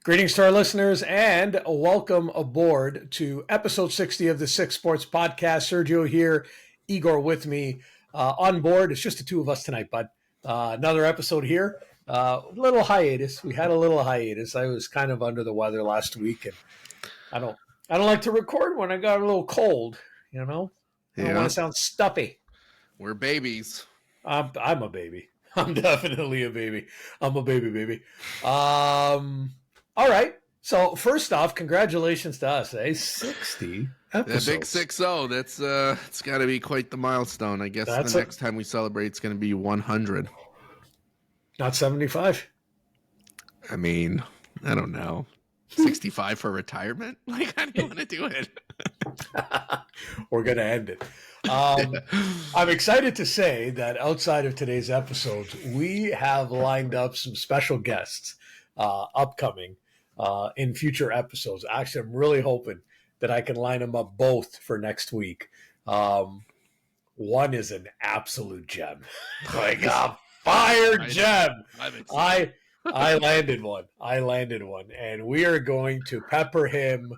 Greetings to our listeners and welcome aboard to episode 60 of the Six Sports Podcast. Sergio here, Igor with me on board. It's just the two of us tonight, bud. Another episode here. Little hiatus. We had a little hiatus. I was kind of under the weather last week, and I don't like to record when I got a little cold. You know, I don't want to sound stuffy. We're babies. I'm a baby. I'm definitely a baby. I'm a baby. All right. So first off, congratulations to us, 60 episodes. The big 6-0. That's it's got to be quite the milestone. I guess the next time we celebrate, it's going to be 100. Not 75. I mean, I don't know. 65 for retirement? Like, how do you want to do it? We're going to end it. I'm excited to say that outside of today's episodes, we have lined up some special guests upcoming in future episodes. Actually, I'm really hoping that I can line them up both for next week. One is an absolute gem, like a fire gem. I landed one. And we are going to pepper him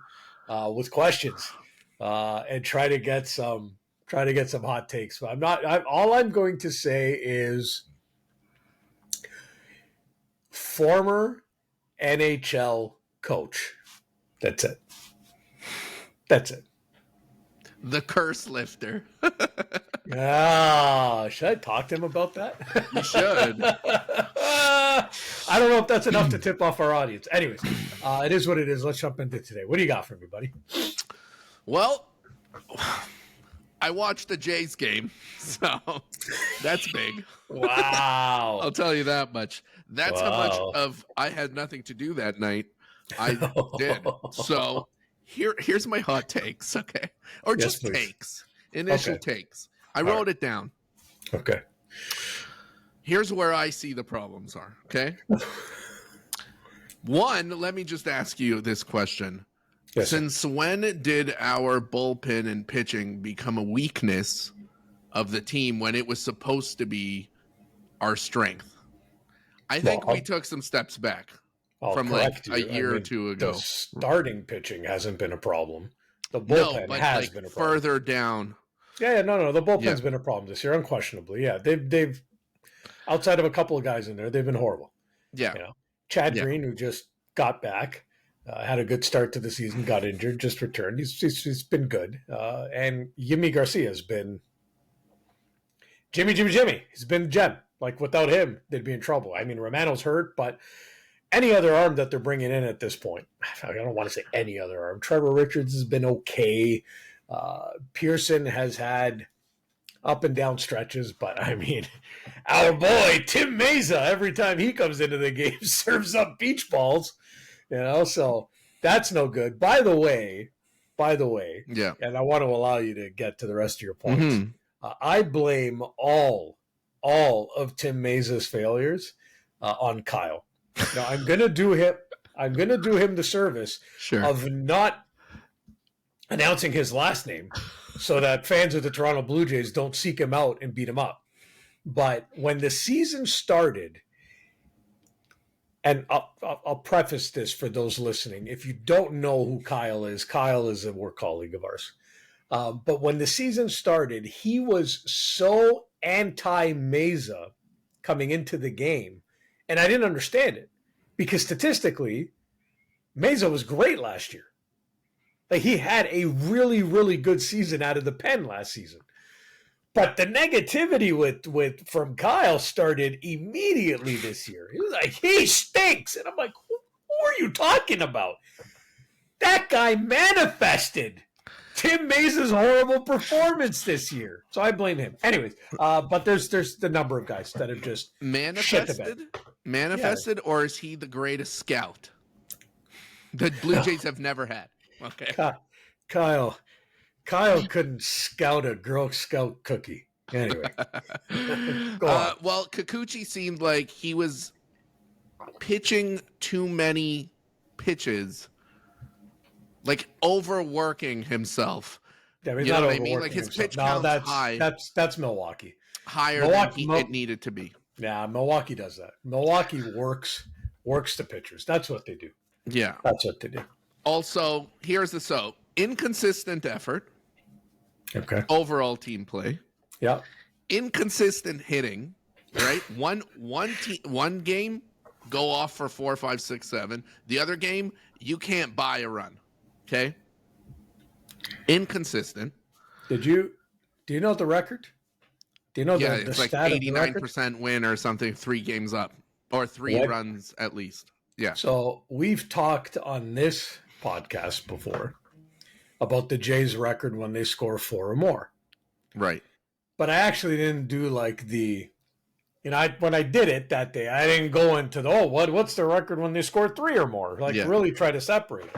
with questions and try to get some hot takes. But all I'm going to say is former NHL coach. That's it. The curse lifter. Should I talk to him about that? You should. I don't know if that's enough to tip off our audience. Anyways, it is what it is. Let's jump into today. What do you got for me, buddy? Well, I watched the Jays game, so that's big. Wow. I'll tell you that much. That's how much of I had nothing to do that night. I did. So here's my hot takes, okay? Or yes, just please. takes. Initial takes. I wrote it down. Okay. Here's where I see the problems are, okay? One, let me just ask you this question. Yes. Since when did our bullpen and pitching become a weakness of the team when it was supposed to be our strength? I think we took some steps back from like a year or two ago. The starting pitching hasn't been a problem. The bullpen has been a problem. Further down. No. The bullpen's been a problem this year, unquestionably. Yeah, they've outside of a couple of guys in there, they've been horrible. Yeah. Chad Green, who just got back. Had a good start to the season, got injured, just returned. He's been good. And Yimi Garcia has been Jimmy. He's been a gem. Like, without him, they'd be in trouble. I mean, Romano's hurt, but any other arm that they're bringing in at this point, I don't want to say any other arm. Trevor Richards has been okay. Pearson has had up and down stretches, but I mean, our boy, Tim Meza, every time he comes into the game, serves up beach balls. So that's no good. By the way, yeah. And I want to allow you to get to the rest of your points. Mm-hmm. I blame all of Tim Meza's failures on Kyle. Now I'm gonna do him the service of not announcing his last name, so that fans of the Toronto Blue Jays don't seek him out and beat him up. But when the season started. And I'll preface this for those listening. If you don't know who Kyle is a work colleague of ours. But when the season started, he was so anti-Meza coming into the game. And I didn't understand it. Because statistically, Meza was great last year. Like, he had a really, really good season out of the pen last season. But the negativity with from Kyle started immediately this year. He was like, he stinks. And I'm like, who are you talking about? That guy manifested Tim Meza's horrible performance this year. So I blame him. Anyways, but there's the number of guys that have just manifested, or is he the greatest scout the Blue Jays have never had? Okay. Kyle couldn't scout a Girl Scout cookie. Anyway. Well, Kikuchi seemed like he was pitching too many pitches, like overworking himself. Yeah, you know what I mean? Like his pitch count's high. That's Milwaukee. Higher than it needed to be. Yeah, Milwaukee does that. Milwaukee works the pitchers. That's what they do. Yeah. That's what they do. Also, inconsistent effort. Okay. Overall team play. Yeah. Inconsistent hitting. Right. One game, go off for 4, 5, 6, 7. The other game, you can't buy a run. Okay. Inconsistent. Do you know the record? Do you know Yeah, the it's like stat of the record? 89% win or something, 3 games up. Or 3 What? runs at least. Yeah. So we've talked on this podcast before about the Jays record when they score 4 or more. Right. But I actually didn't do like when I did it that day, I didn't go into what's the record when they score 3 or more? Really try to separate it.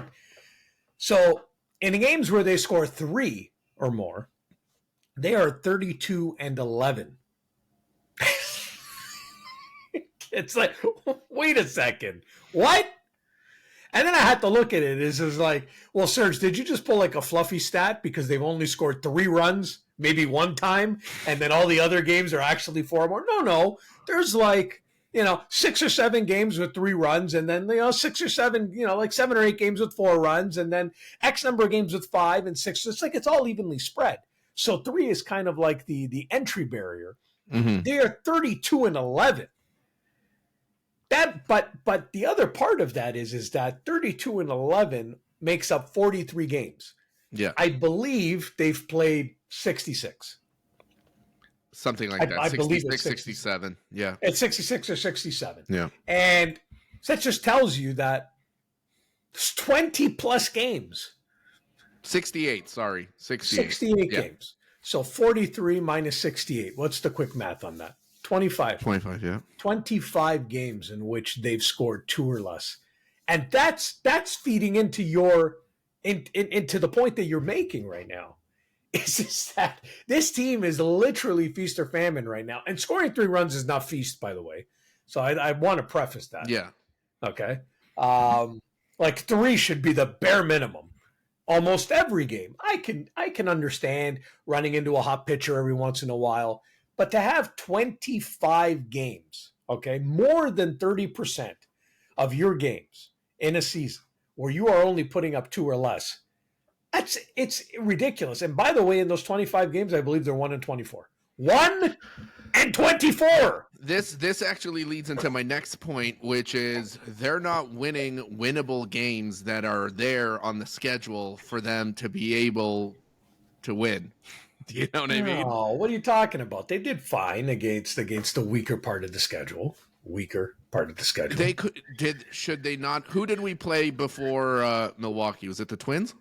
So in the games where they score 3 or more, they are 32-11. It's like, wait a second, what? And then I had to look at it. It's just like, well, Serge, did you just pull like a fluffy stat because they've only scored 3 runs, maybe one time, and then all the other games are actually 4 or more? No. There's like, 6 or 7 games with 3 runs, and then 6 or 7, like 7 or 8 games with 4 runs, and then X number of games with 5 and 6. It's like it's all evenly spread. So 3 is kind of like the entry barrier. Mm-hmm. They are 32-11. But the other part of that is that 32-11 makes up 43 games. Yeah. I believe they've played 66. Something like that. I believe it's 67. Yeah. It's 66 or 67. Yeah. And that just tells you that it's 20 plus games. 68, sorry. 68. 68 games. So 43 minus 68. What's the quick math on that? 25. 25, yeah. 25 games in which they've scored 2 or less. And that's feeding into into the point that you're making right now. It's just that this team is literally feast or famine right now. And scoring 3 runs is not feast, by the way. So I want to preface that. Yeah. Okay. Like 3 should be the bare minimum. Almost every game. I can understand running into a hot pitcher every once in a while. But to have 25 games, okay, more than 30% of your games in a season where you are only putting up 2 or less, it's ridiculous. And by the way, in those 25 games, I believe they're 1-24. 1-24. This actually leads into my next point, which is they're not winning winnable games that are there on the schedule for them to be able to win. Do you know what I mean? Oh, what are you talking about? They did fine against the weaker part of the schedule. They should they not? Who did we play before Milwaukee? Was it the Twins?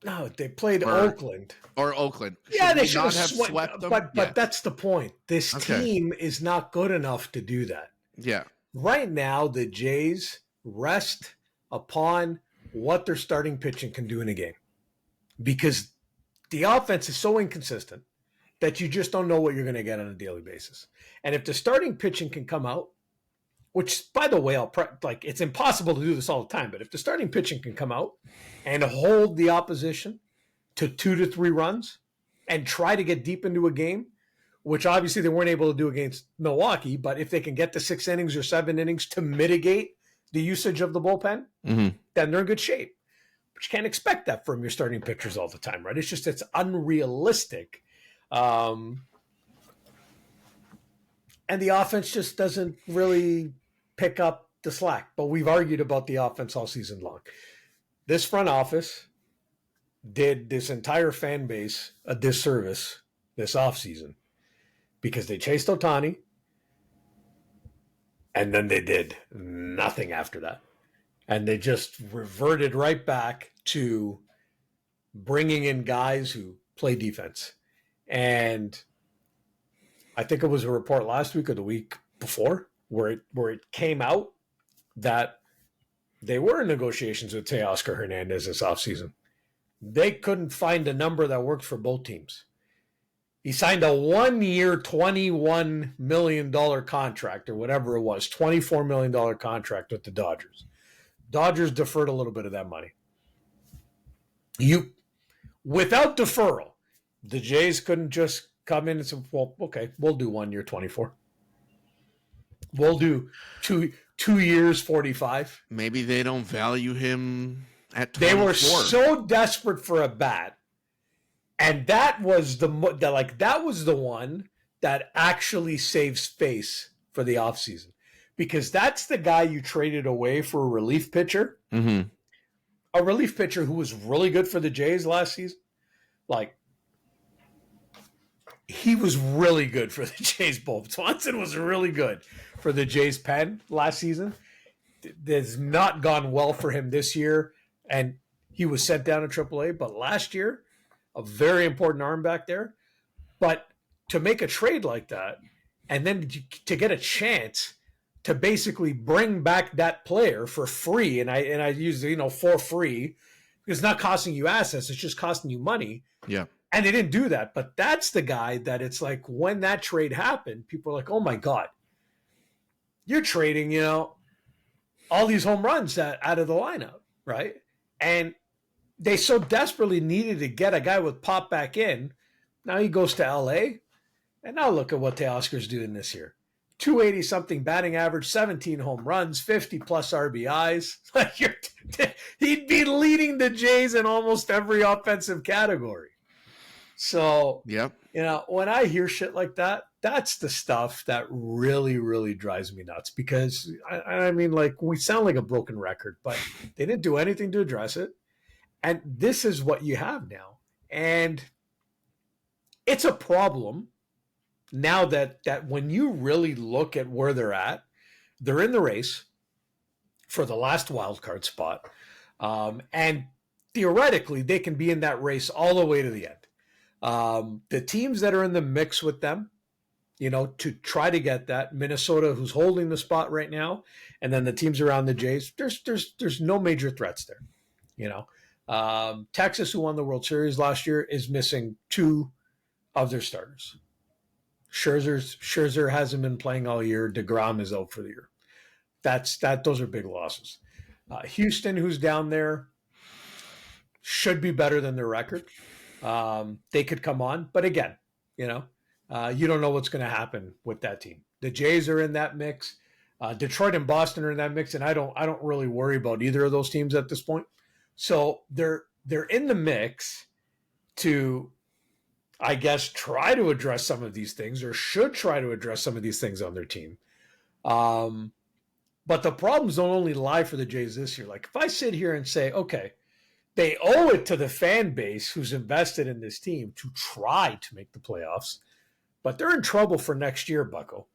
No, they played Oakland. Or Oakland. Yeah, they should have swept them. But that's the point. This Okay. team is not good enough to do that. Yeah. Right now, the Jays rest upon what their starting pitching can do in a game. Because the offense is so inconsistent that you just don't know what you're going to get on a daily basis. And if the starting pitching can come out, which, by the way, it's impossible to do this all the time, but if the starting pitching can come out and hold the opposition to 2 to 3 runs and try to get deep into a game, which obviously they weren't able to do against Milwaukee, but if they can get to 6 innings or 7 innings to mitigate the usage of the bullpen, then they're in good shape. But you can't expect that from your starting pitchers all the time, right? It's unrealistic. And the offense just doesn't really pick up the slack. But we've argued about the offense all season long. This front office did this entire fan base a disservice this offseason because they chased Ohtani and then they did nothing after that. And they just reverted right back to bringing in guys who play defense. And I think it was a report last week or the week before where it came out that they were in negotiations with Teoscar Hernandez this offseason. They couldn't find a number that worked for both teams. He signed a 1-year, $21 million contract or whatever it was, $24 million contract with the Dodgers. Dodgers deferred a little bit of that money. Without deferral, the Jays couldn't just come in and say, well, okay, we'll do 1 year, 24. We'll do 2. 2 years, 45. Maybe they don't value him at 24. They were so desperate for a bat. And that was the one that actually saves face for the offseason. Because that's the guy you traded away for a relief pitcher. Mm-hmm. A relief pitcher who was really good for the Jays last season. Like, he was really good for the Jays bullpen. Swanson was really good for the Jays pen last season. It's not gone well for him this year, and he was sent down to AAA. But last year, a very important arm back there. But to make a trade like that, and then to get a chance to basically bring back that player for free, and I use for free, it's not costing you assets, it's just costing you money. Yeah. And they didn't do that. But that's the guy that it's like when that trade happened, people are like, oh my God, you're trading, all these home runs out of the lineup, right? And they so desperately needed to get a guy with pop back in. Now he goes to LA, and now look at what Teoscar's doing this year. 280-something batting average, 17 home runs, 50-plus RBIs. He'd be leading the Jays in almost every offensive category. So, yep. When I hear shit like that, that's the stuff that really, really drives me nuts. Because, we sound like a broken record, but they didn't do anything to address it. And this is what you have now. And it's a problem now that when you really look at where they're in the race for the last wild card spot. And theoretically, they can be in that race all the way to the end. The teams that are in the mix with them, to try to get that, Minnesota, who's holding the spot right now, and then the teams around the Jays, there's no major threats there. Texas, who won the World Series last year, is missing 2 of their starters. Scherzer hasn't been playing all year. DeGrom is out for the year. Those are big losses. Houston, who's down there, should be better than their record. They could come on, but again, you don't know what's going to happen with that team. The Jays are in that mix. Detroit and Boston are in that mix, and I don't really worry about either of those teams at this point. So they're in the mix to, I guess, try to address some of these things, or should try to address some of these things on their team. But the problems don't only lie for the Jays this year. Like, if I sit here and say, okay, they owe it to the fan base who's invested in this team to try to make the playoffs, but they're in trouble for next year, Bucko.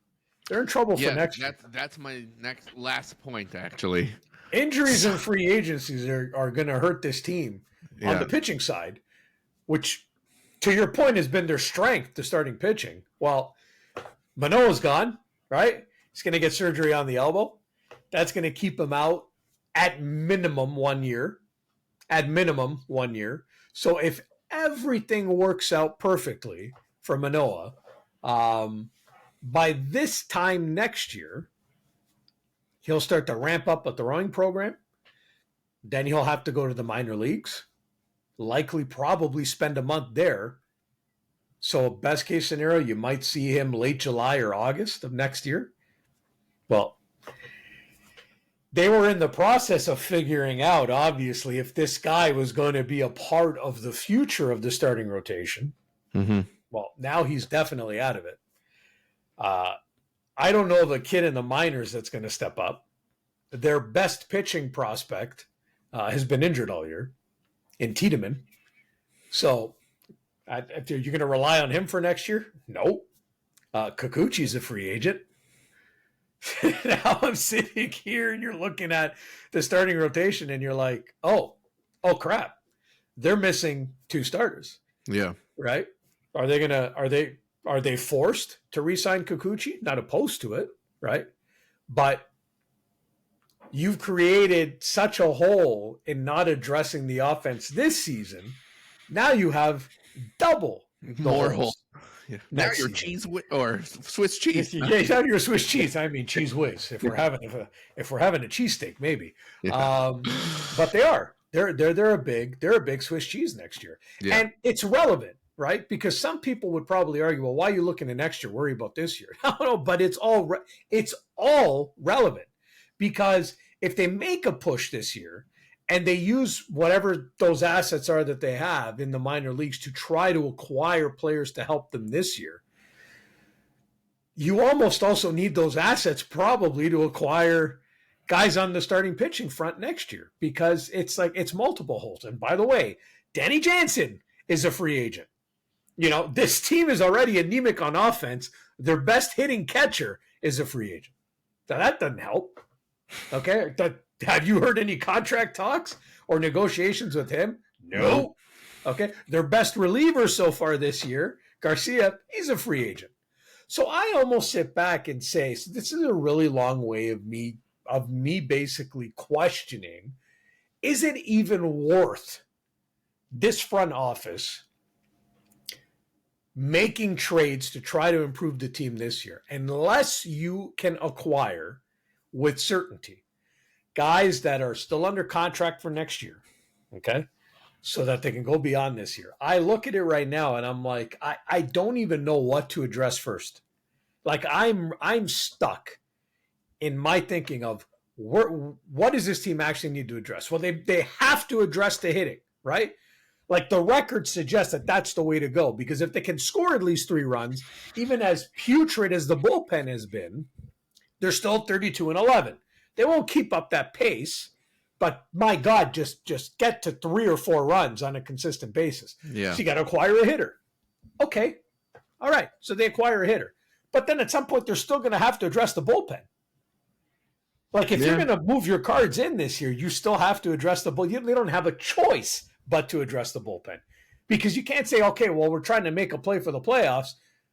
They're in trouble for next year. That's my last point, actually. Injuries and free agencies are going to hurt this team on the pitching side, which, to your point, has been their strength, the starting pitching. Well, Manoah's gone, right? He's going to get surgery on the elbow. That's going to keep him out at minimum 1 year. So if everything works out perfectly for Manoah, by this time next year, he'll start to ramp up a throwing program. Then he'll have to go to the minor leagues, likely probably spend a month there. So best case scenario, you might see him late July or August of next year. Well, they were in the process of figuring out, obviously, if this guy was going to be a part of the future of the starting rotation. Mm-hmm. Well, now he's definitely out of it. I don't know of a kid in the minors that's going to step up. Their best pitching prospect has been injured all year in Tiedemann. So you're going to rely on him for next year? No. Kikuchi's a free agent. Now I'm sitting here and you're looking at the starting rotation and you're like, oh crap. They're missing 2 starters. Yeah. Right? Are they forced to re-sign Kikuchi? Not opposed to it, right? But you've created such a hole in not addressing the offense this season. Now you have double more holes. Yeah. Now you're cheese or Swiss cheese. Yeah, now you're Swiss cheese. I mean cheese whiz. If we're having a cheesesteak, maybe. Yeah. But they are. They're a big Swiss cheese next year, and it's relevant, right? Because some people would probably argue, well, why are you looking at next year? Worry about this year. No, but it's all relevant Because if they make a push this year and they use whatever those assets are that they have in the minor leagues to try to acquire players to help them this year, you almost also need those assets probably to acquire guys on the starting pitching front next year, because it's multiple holes. And by the way, Danny Jansen is a free agent. This team is already anemic on offense. Their best hitting catcher is a free agent. Now, that doesn't help. Okay. Have you heard any contract talks or negotiations with him? No. Okay. Their best reliever so far this year, Garcia, he's a free agent. So I almost sit back and say, so this is a really long way of me basically questioning, is it even worth this front office making trades to try to improve the team this year, unless you can acquire with certainty guys that are still under contract for next year, okay, so that they can go beyond this year? I look at it right now and I'm like, I don't even know what to address first. Like I'm stuck in my thinking of what does this team actually need to address? Well, they have to address the hitting, right? Like the record suggests that that's the way to go, because if they can score at least 3 runs, even as putrid as the bullpen has been, they're still 32-11. They won't keep up that pace, but my God, just get to 3 or 4 runs on a consistent basis. Yeah. So you got to acquire a hitter. Okay. All right. So they acquire a hitter. But then at some point, they're still going to have to address the bullpen. Like if you're going to move your cards in this year, you still have to address the bullpen. They don't have a choice but to address the bullpen, because you can't say, okay, well, we're trying to make a play for the playoffs,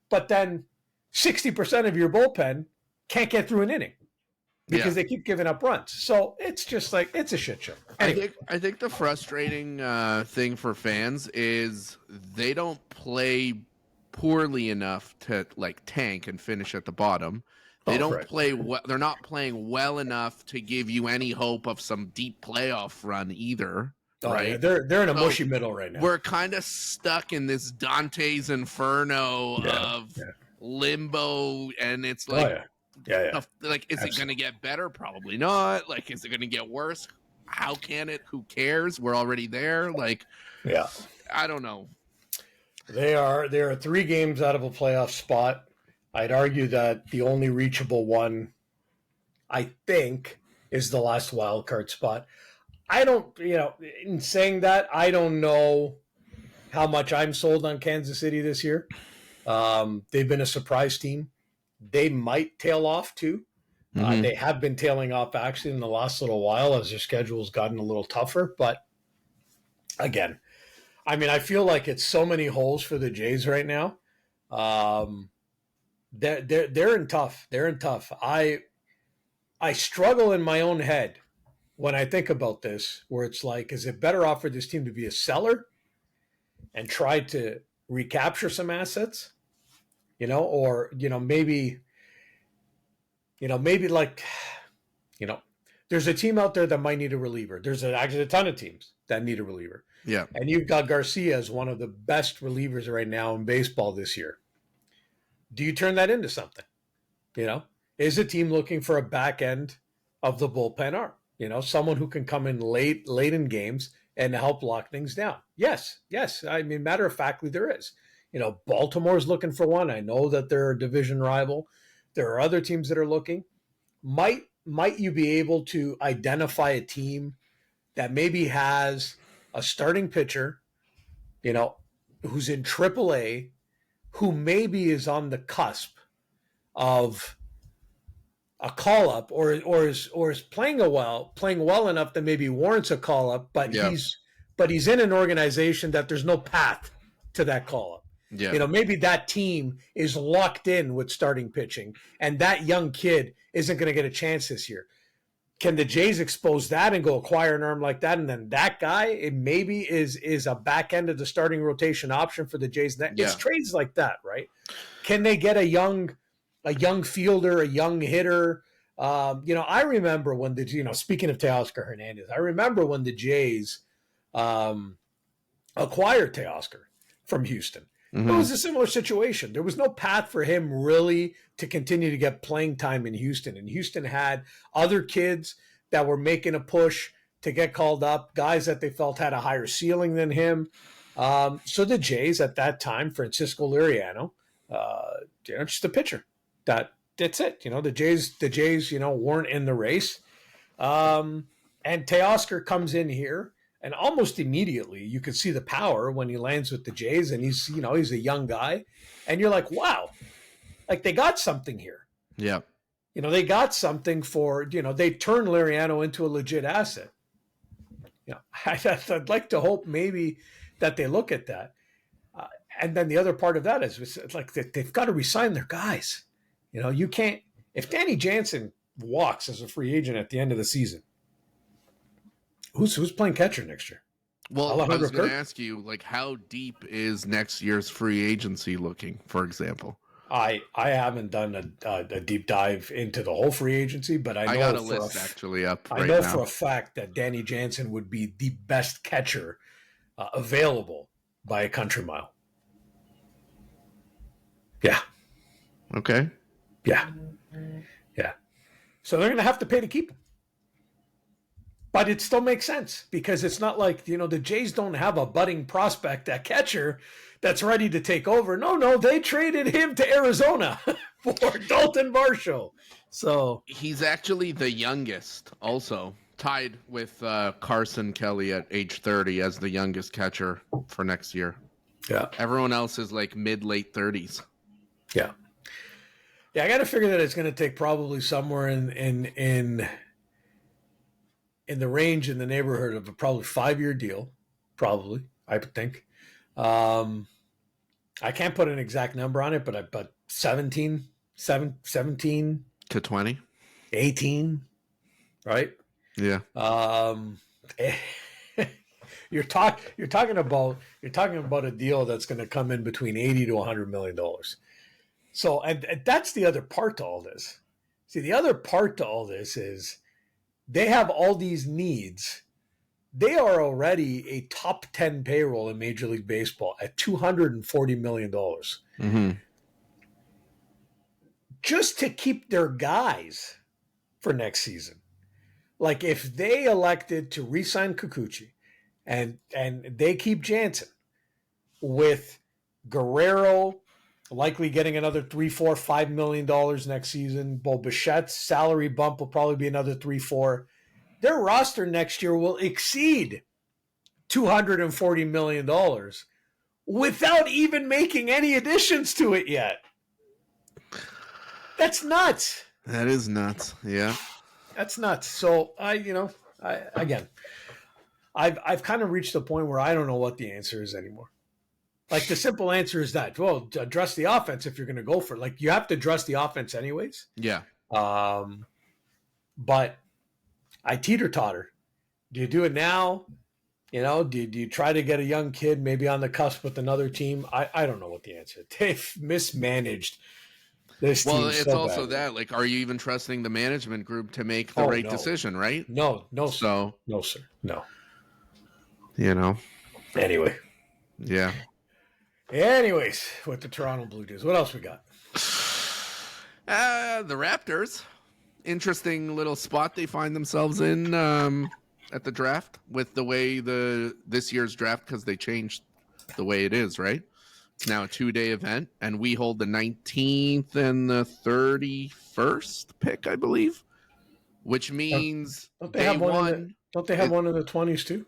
but then 60% of your bullpen can't get through an inning because they keep giving up runs. So it's just like, it's a shit show. Anyway. I think the frustrating thing for fans is they don't play poorly enough to like tank and finish at the bottom. They don't play well. They're not playing well enough to give you any hope of some deep playoff run either. Right? Yeah. They're in a mushy middle right now. We're kind of stuck in this Dante's Inferno of limbo, and it's like, like, is it going to get better? Probably not. Like, is it going to get worse? How can it? Who cares? We're already there. Like, I don't know. They are 3 games out of a playoff spot. I'd argue that the only reachable one, I think, is the last wild card spot. I don't, in saying that, I don't know how much I'm sold on Kansas City this year. They've been a surprise team. They might tail off too. They have been tailing off actually in the last little while as their schedule's gotten a little tougher. But again, I mean, I feel like it's so many holes for the Jays right now. They're in tough. They're in tough. I struggle in my own head when I think about this, where it's like, is it better off for this team to be a seller and try to recapture some assets, or, maybe like, there's a team out there that might need a reliever. There's actually a ton of teams that need a reliever. Yeah. And you've got Garcia as one of the best relievers right now in baseball this year. Do you turn that into something? Is a team looking for a back end of the bullpen arm? Someone who can come in late in games and help lock things down. Yes. I mean, matter of factly, there is. Baltimore's looking for one. I know that they're a division rival. There are other teams that are looking. Might you be able to identify a team that maybe has a starting pitcher, who's in AAA, who maybe is on the cusp of a call up, or is playing well enough that maybe warrants a call up, but he's in an organization that there's no path to that call up. Yeah. Maybe that team is locked in with starting pitching, and that young kid isn't going to get a chance this year. Can the Jays expose that and go acquire an arm like that, and then that guy it maybe is a back end of the starting rotation option for the Jays? It's trades like that, right? Can they get a young fielder, a young hitter? I remember when speaking of Teoscar Hernandez, I remember when the Jays acquired Teoscar from Houston. It was a similar situation. There was no path for him really to continue to get playing time in Houston. And Houston had other kids that were making a push to get called up, guys that they felt had a higher ceiling than him. So the Jays at that time, Francisco Liriano, just a pitcher. That's it. The Jays, weren't in the race. And Teoscar comes in here. And almost immediately, you could see the power when he lands with the Jays, and he's a young guy, and you're like, wow, like they got something here. Yeah, they got something for they turned Liriano into a legit asset. I'd like to hope maybe that they look at that, and then the other part of that is like they've got to resign their guys. You can't if Danny Jansen walks as a free agent at the end of the season. Who's playing catcher next year? Well, Alejandro I was going to ask you, like, how deep is next year's free agency looking, for example? I haven't done a deep dive into the whole free agency, but I know got a list actually up. I know for a fact that Danny Jansen would be the best catcher available by a country mile. Yeah. Okay. Yeah. So they're going to have to pay to keep him. But it still makes sense because it's not like, the Jays don't have a budding prospect at catcher that's ready to take over. No, they traded him to Arizona for Dalton Varsho. So he's actually the youngest, also tied with Carson Kelly at age 30 as the youngest catcher for next year. Yeah. Everyone else is like mid-late 30s. Yeah. Yeah, I got to figure that it's going to take probably somewhere in the range in the neighborhood of a probably 5-year deal, probably, I would think. I can't put an exact number on it, but 17 to 20, 18, right? Yeah. You're talking about a deal that's going to come in between $80 to $100 million. So, and that's the other part to all this. See, the other part to all this is they have all these needs. They are already a top 10 payroll in Major League Baseball at $240 million. Mm-hmm. Just to keep their guys for next season. Like if they elected to re-sign Kikuchi and they keep Jansen with Guerrero likely getting another $3, $4, $5 million next season. Bo Bichette's salary bump will probably be another 3, 4. Their roster next year will exceed $240 million without even making any additions to it yet. That's nuts. That is nuts. Yeah. That's nuts. So I've kind of reached the point where I don't know what the answer is anymore. Like the simple answer is that, well, address the offense if you're going to go for it. Like you have to address the offense anyways. Yeah. But I teeter-totter. Do you do it now? Do you try to get a young kid maybe on the cusp with another team? I don't know what the answer is. They've mismanaged this team. Well, it's so also badly. that, like, are you even trusting the management group to make the right decision, right? No, sir. No, sir. No. Anyway. Yeah. Anyways, with the Toronto Blue Jays, what else we got? The Raptors. Interesting little spot they find themselves in at the draft with the way this year's draft, because they changed the way it is, right? It's now a 2-day event, and we hold the 19th and the 31st pick, I believe, which means don't they have one in the 20s too?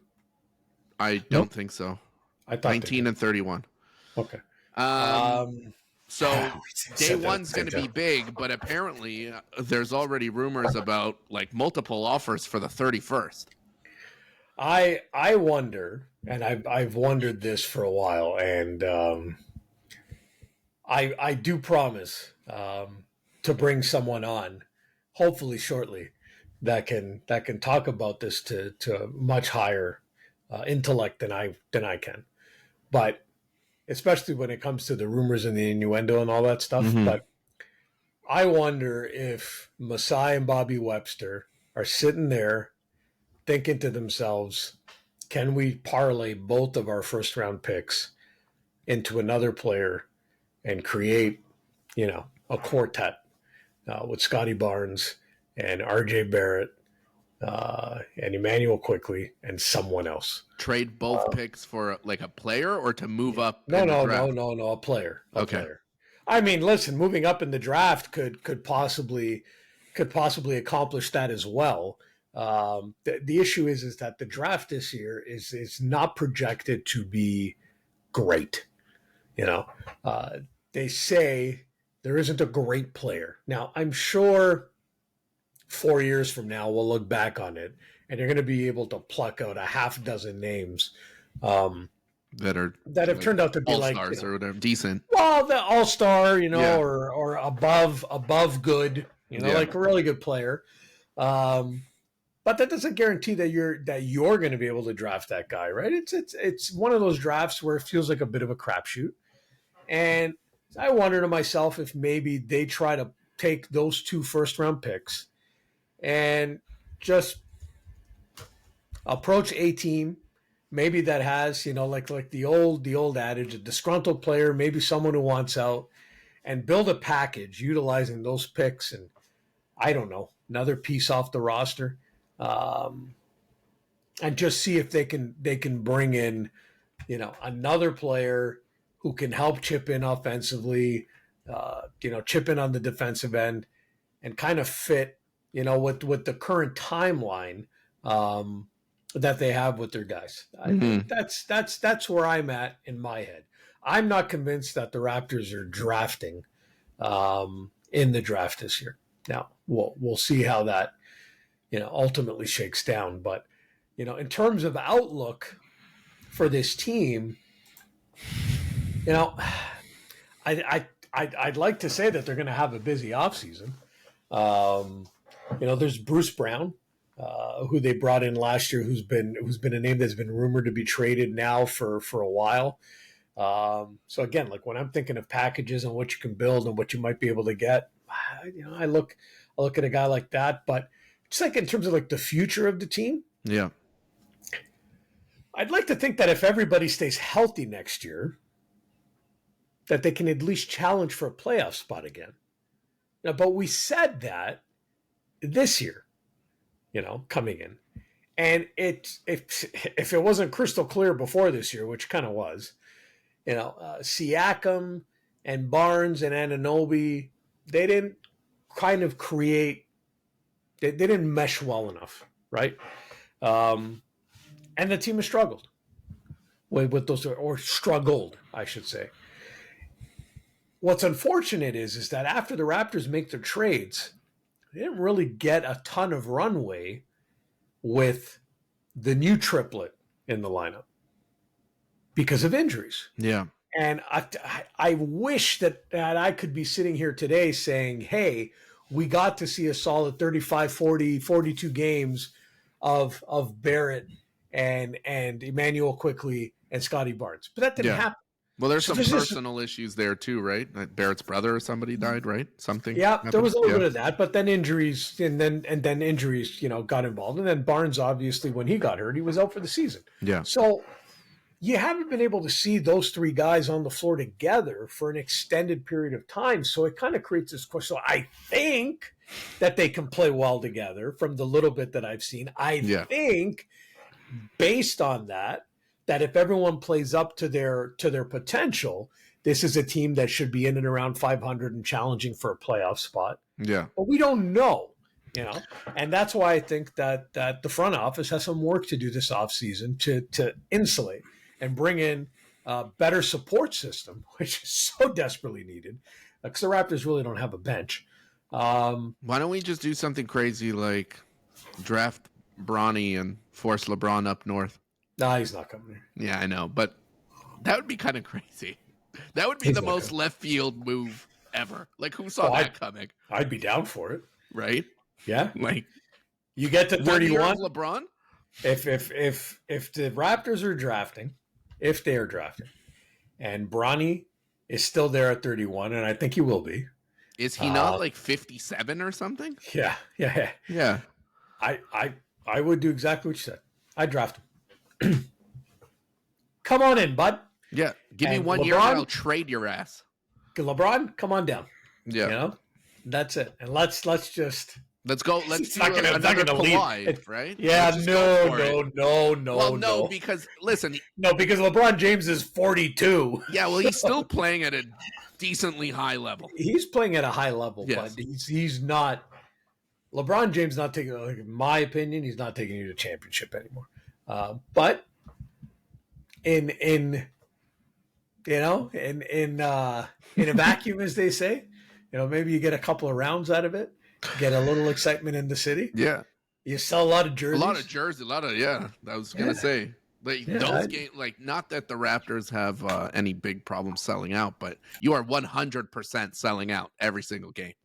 I don't think so. I thought 19 and 31. Okay. So day one's going to be big, but apparently there's already rumors about like multiple offers for the 31st. I wonder, and I've wondered this for a while, and I do promise to bring someone on, hopefully shortly, that can talk about this to much higher intellect than I can, but especially when it comes to the rumors and the innuendo and all that stuff. Mm-hmm. But I wonder if Masai and Bobby Webster are sitting there thinking to themselves, can we parlay both of our first round picks into another player and create, a quartet with Scotty Barnes and R.J. Barrett and Emmanuel Quickly and someone else. Trade both picks for like a player or to move up No, in the draft? No, a player. Okay. Player. I mean, listen, moving up in the draft could possibly accomplish that as well. The issue is that the draft this year is not projected to be great. They say there isn't a great player. Now, I'm sure 4 years from now we'll look back on it and you're going to be able to pluck out a half dozen names that have turned out to be like all-stars or whatever, decent. Well, the all-star, or above good, like a really good player. But that doesn't guarantee that you're going to be able to draft that guy, right? It's one of those drafts where it feels like a bit of a crapshoot. And I wonder to myself if maybe they try to take those 2 first-round picks and just approach a team maybe that has, like the old adage, a disgruntled player, maybe someone who wants out, and build a package utilizing those picks and, I don't know, another piece off the roster, and just see if they can bring in, another player who can help chip in offensively, chip in on the defensive end, and kind of fit, with the current timeline that they have with their guys. Mm-hmm. That's where I'm at in my head. I'm not convinced that the Raptors are drafting in the draft this year. Now we'll see how that ultimately shakes down. But in terms of outlook for this team, I'd like to say that they're going to have a busy offseason. There's Bruce Brown, who they brought in last year, who's been a name that's been rumored to be traded now for a while. So again, like when I'm thinking of packages and what you can build and what you might be able to get, I look at a guy like that. But just like in terms of like the future of the team, yeah, I'd like to think that if everybody stays healthy next year, that they can at least challenge for a playoff spot again. Now, but we said that this year, coming in. And if it wasn't crystal clear before this year, which kind of was, Siakam and Barnes and Anunoby, they didn't kind of create, they didn't mesh well enough, right? And the team has struggled with those, or struggled, I should say. What's unfortunate is that after the Raptors make their trades, they didn't really get a ton of runway with the new triplet in the lineup because of injuries. Yeah. And I wish that I could be sitting here today saying, hey, we got to see a solid 35, 40, 42 games of Barrett and Emmanuel Quickly and Scotty Barnes. But that didn't happen. Well, there's some personal issues there too, right? Like Barrett's brother or somebody died, right? Something. Yeah, happened? there was a little bit of that, but then injuries, and then injuries, got involved, and then Barnes, obviously, when he got hurt, he was out for the season. Yeah. So you haven't been able to see those 3 guys on the floor together for an extended period of time, so it kind of creates this question. So I think that they can play well together from the little bit that I've seen. I think, based on that if everyone plays up to their potential, this is a team that should be in and around 500 and challenging for a playoff spot. Yeah. But we don't know, and that's why I think that the front office has some work to do this offseason to insulate and bring in a better support system, which is so desperately needed because the Raptors really don't have a bench. Why don't we just do something crazy like draft Bronny and force LeBron up north? Nah, he's not coming here. Yeah, I know, but that would be kind of crazy. That would be the most left field move ever. Like, who saw that coming? I'd be down for it. Right? Yeah. Like, you get to 31. LeBron? If the Raptors are drafting, if they are drafting, and Bronny is still there at 31, and I think he will be. Is he not like 57 or something? Yeah. I would do exactly what you said. I'd draft him. Come on in, bud. Yeah. Give me And 1 year and I'll trade your ass. LeBron, come on down. Yeah. You know, that's it. And let's just. Let's go. Let's do another Kawhi, right? Yeah, no. Well, no, because listen. No, because LeBron James is 42. Yeah, well, he's still playing at a decently high level. He's playing at a high level, yes. but he's not. LeBron James not taking, in my opinion, he's not taking you to championship anymore. But in a vacuum, as they say, maybe you get a couple of rounds out of it, get a little excitement in the city. Yeah, you sell a lot of jerseys. I was gonna say those games. Like, not that the Raptors have any big problems selling out, but you are 100% selling out every single game.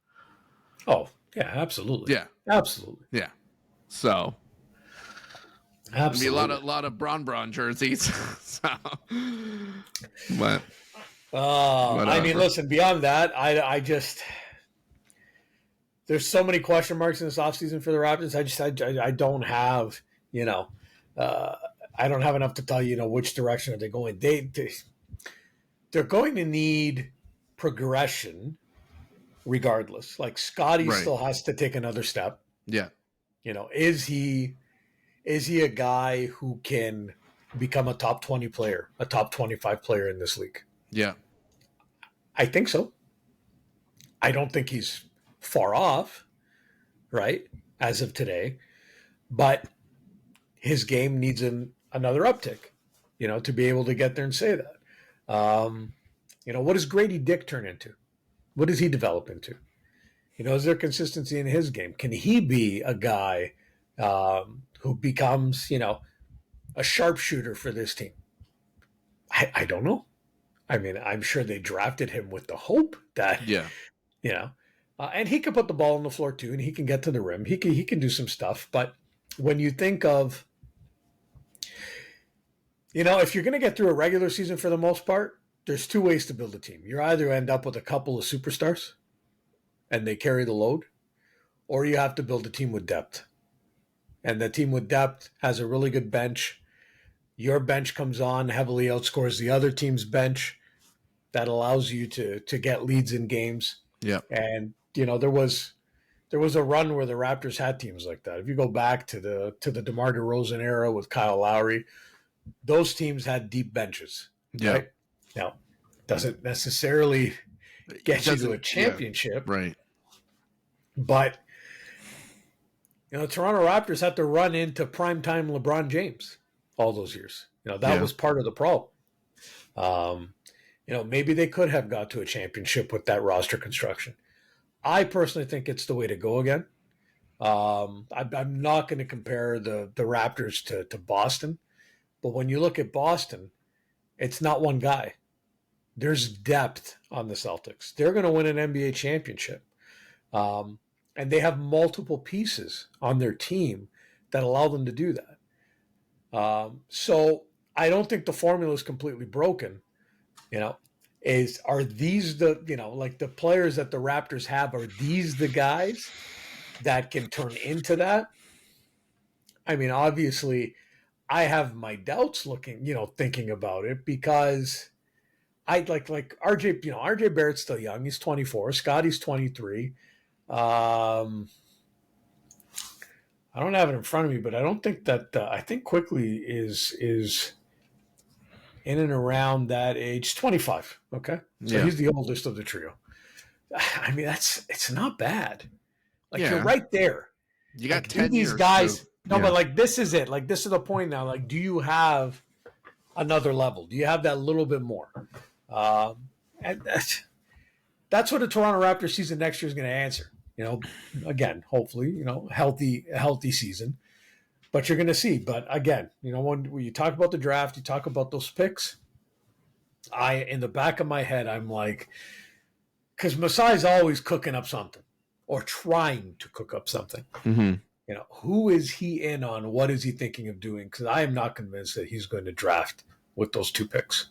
Oh yeah, absolutely. Yeah, absolutely. Yeah. So. Absolutely. Be a lot of Bron jerseys. So, but I mean, listen, beyond that, I just, there's so many question marks in this offseason for the Raptors. I don't have, I don't have enough to tell you, which direction are they going. They're going to need progression regardless. Like, Scotty still has to take another step. Yeah. Is he a guy who can become a top 20 player, a top 25 player in this league? Yeah. I think so. I don't think he's far off, right, as of today. But his game needs another uptick, to be able to get there and say that. What does Grady Dick turn into? What does he develop into? Is there consistency in his game? Can he be a guy who becomes, a sharpshooter for this team? I don't know. I mean, I'm sure they drafted him with the hope that, and he can put the ball on the floor too, and he can get to the rim. He can do some stuff. But when you think of, if you're going to get through a regular season for the most part, there's two ways to build a team. You either end up with a couple of superstars and they carry the load, or you have to build a team with depth. And the team with depth has a really good bench. Your bench comes on, heavily outscores the other team's bench. That allows you to get leads in games. Yeah. And, there was a run where the Raptors had teams like that. If you go back to the DeMar DeRozan era with Kyle Lowry, those teams had deep benches. Yeah. Right? Now, doesn't necessarily get you to a championship. Yeah. Right. But Toronto Raptors had to run into primetime LeBron James all those years. That was part of the problem. Maybe they could have got to a championship with that roster construction. I personally think it's the way to go again. I'm not going to compare the Raptors to Boston, but when you look at Boston, it's not one guy. There's depth on the Celtics. They're going to win an NBA championship. And they have multiple pieces on their team that allow them to do that. So I don't think the formula is completely broken. Are these like the players that the Raptors have, are these the guys that can turn into that? I mean, obviously, I have my doubts thinking about it, because I like RJ, RJ Barrett's still young. He's 24. Scotty's 23. I don't have it in front of me, but I don't think that I think Quickly is in and around that age, 25. Okay, so he's the oldest of the trio. I mean, it's not bad. You're right there. You got 10 these years guys. But this is it. This is the point now. Do you have another level? Do you have that little bit more? And that's what a Toronto Raptors season next year is going to answer. Again, hopefully, healthy season. But you're going to see. But again, when you talk about the draft, you talk about those picks, in the back of my head, I'm like, because Masai's always cooking up something or trying to cook up something. Mm-hmm. Who is he in on? What is he thinking of doing? Because I am not convinced that he's going to draft with those two picks.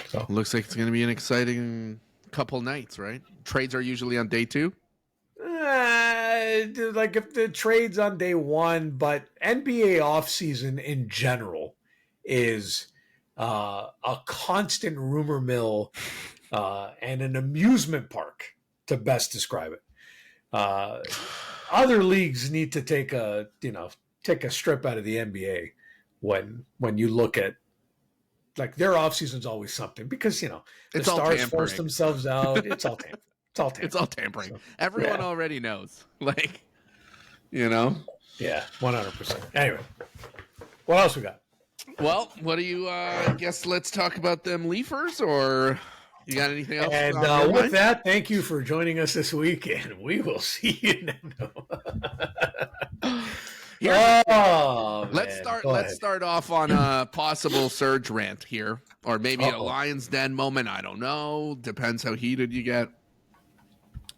So looks like it's going to be an exciting couple nights, right? Trades are usually on day 2. If the trade's on day 1, but NBA offseason in general is a constant rumor mill, and an amusement park, to best describe it. Other leagues need to take a strip out of the NBA when you look at, like, their offseason's always something, because the It's stars force themselves out. It's all tampering. It's all tampering. So, Everyone already knows. Like, Yeah, 100%. Anyway, what else we got? Well, what do you guess? Let's talk about them Leafers, or you got anything else? And with that, thank you for joining us this week, and we will see you next. Let's start off on a possible surge rant here, or maybe a Lions Den moment. I don't know. Depends how heated you get.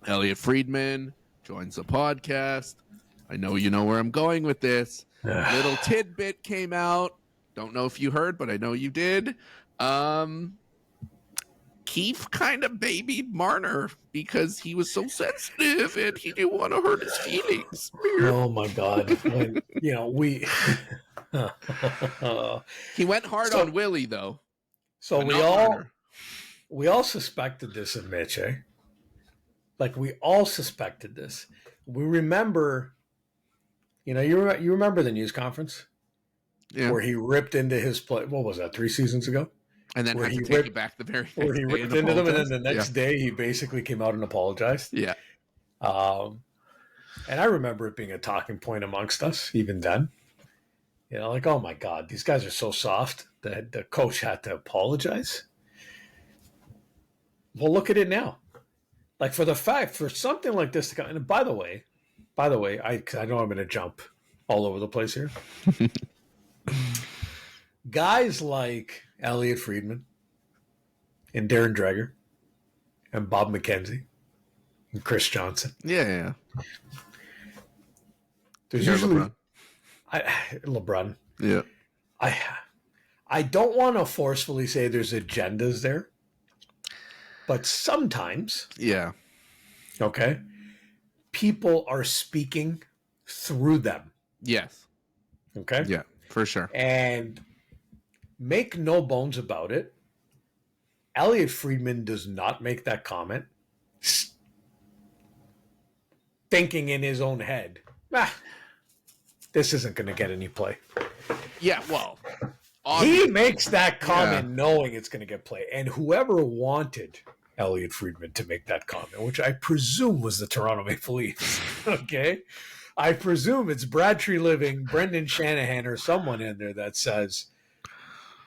Elliot Friedman joins the podcast. I know you know where I'm going with this. Little tidbit came out. Don't know if you heard, but I know you did. Keefe kind of babied Marner because he was so sensitive and he didn't want to hurt his feelings. Oh my God! He went hard on Willie though. So we all suspected this of Mitch, eh? Like, we all suspected this. We remember, you remember the news conference, where he ripped into his play. What was that? 3 seasons ago. And then had to take it back the very next day. Where he ripped into them, and then the next day he basically came out and apologized. Yeah. And I remember it being a talking point amongst us even then. Like, oh my God, these guys are so soft that the coach had to apologize. Well, look at it now. Like, for something like this to come. And by the way, I know I'm going to jump all over the place here. Guys like Elliot Friedman and Darren Dreger and Bob McKenzie and Chris Johnson. Yeah. There's usually LeBron. Yeah. I don't want to forcefully say there's agendas there, but sometimes, okay, people are speaking through them. Yes. Okay. Yeah, for sure. And make no bones about it, Elliot Friedman does not make that comment thinking in his own head, this isn't going to get any play. Yeah, well, he makes that comment knowing it's going to get play. And whoever wanted Elliot Friedman to make that comment, which I presume was the Toronto Maple Leafs, okay? I presume it's Brad Treliving, Brendan Shanahan, or someone in there that says,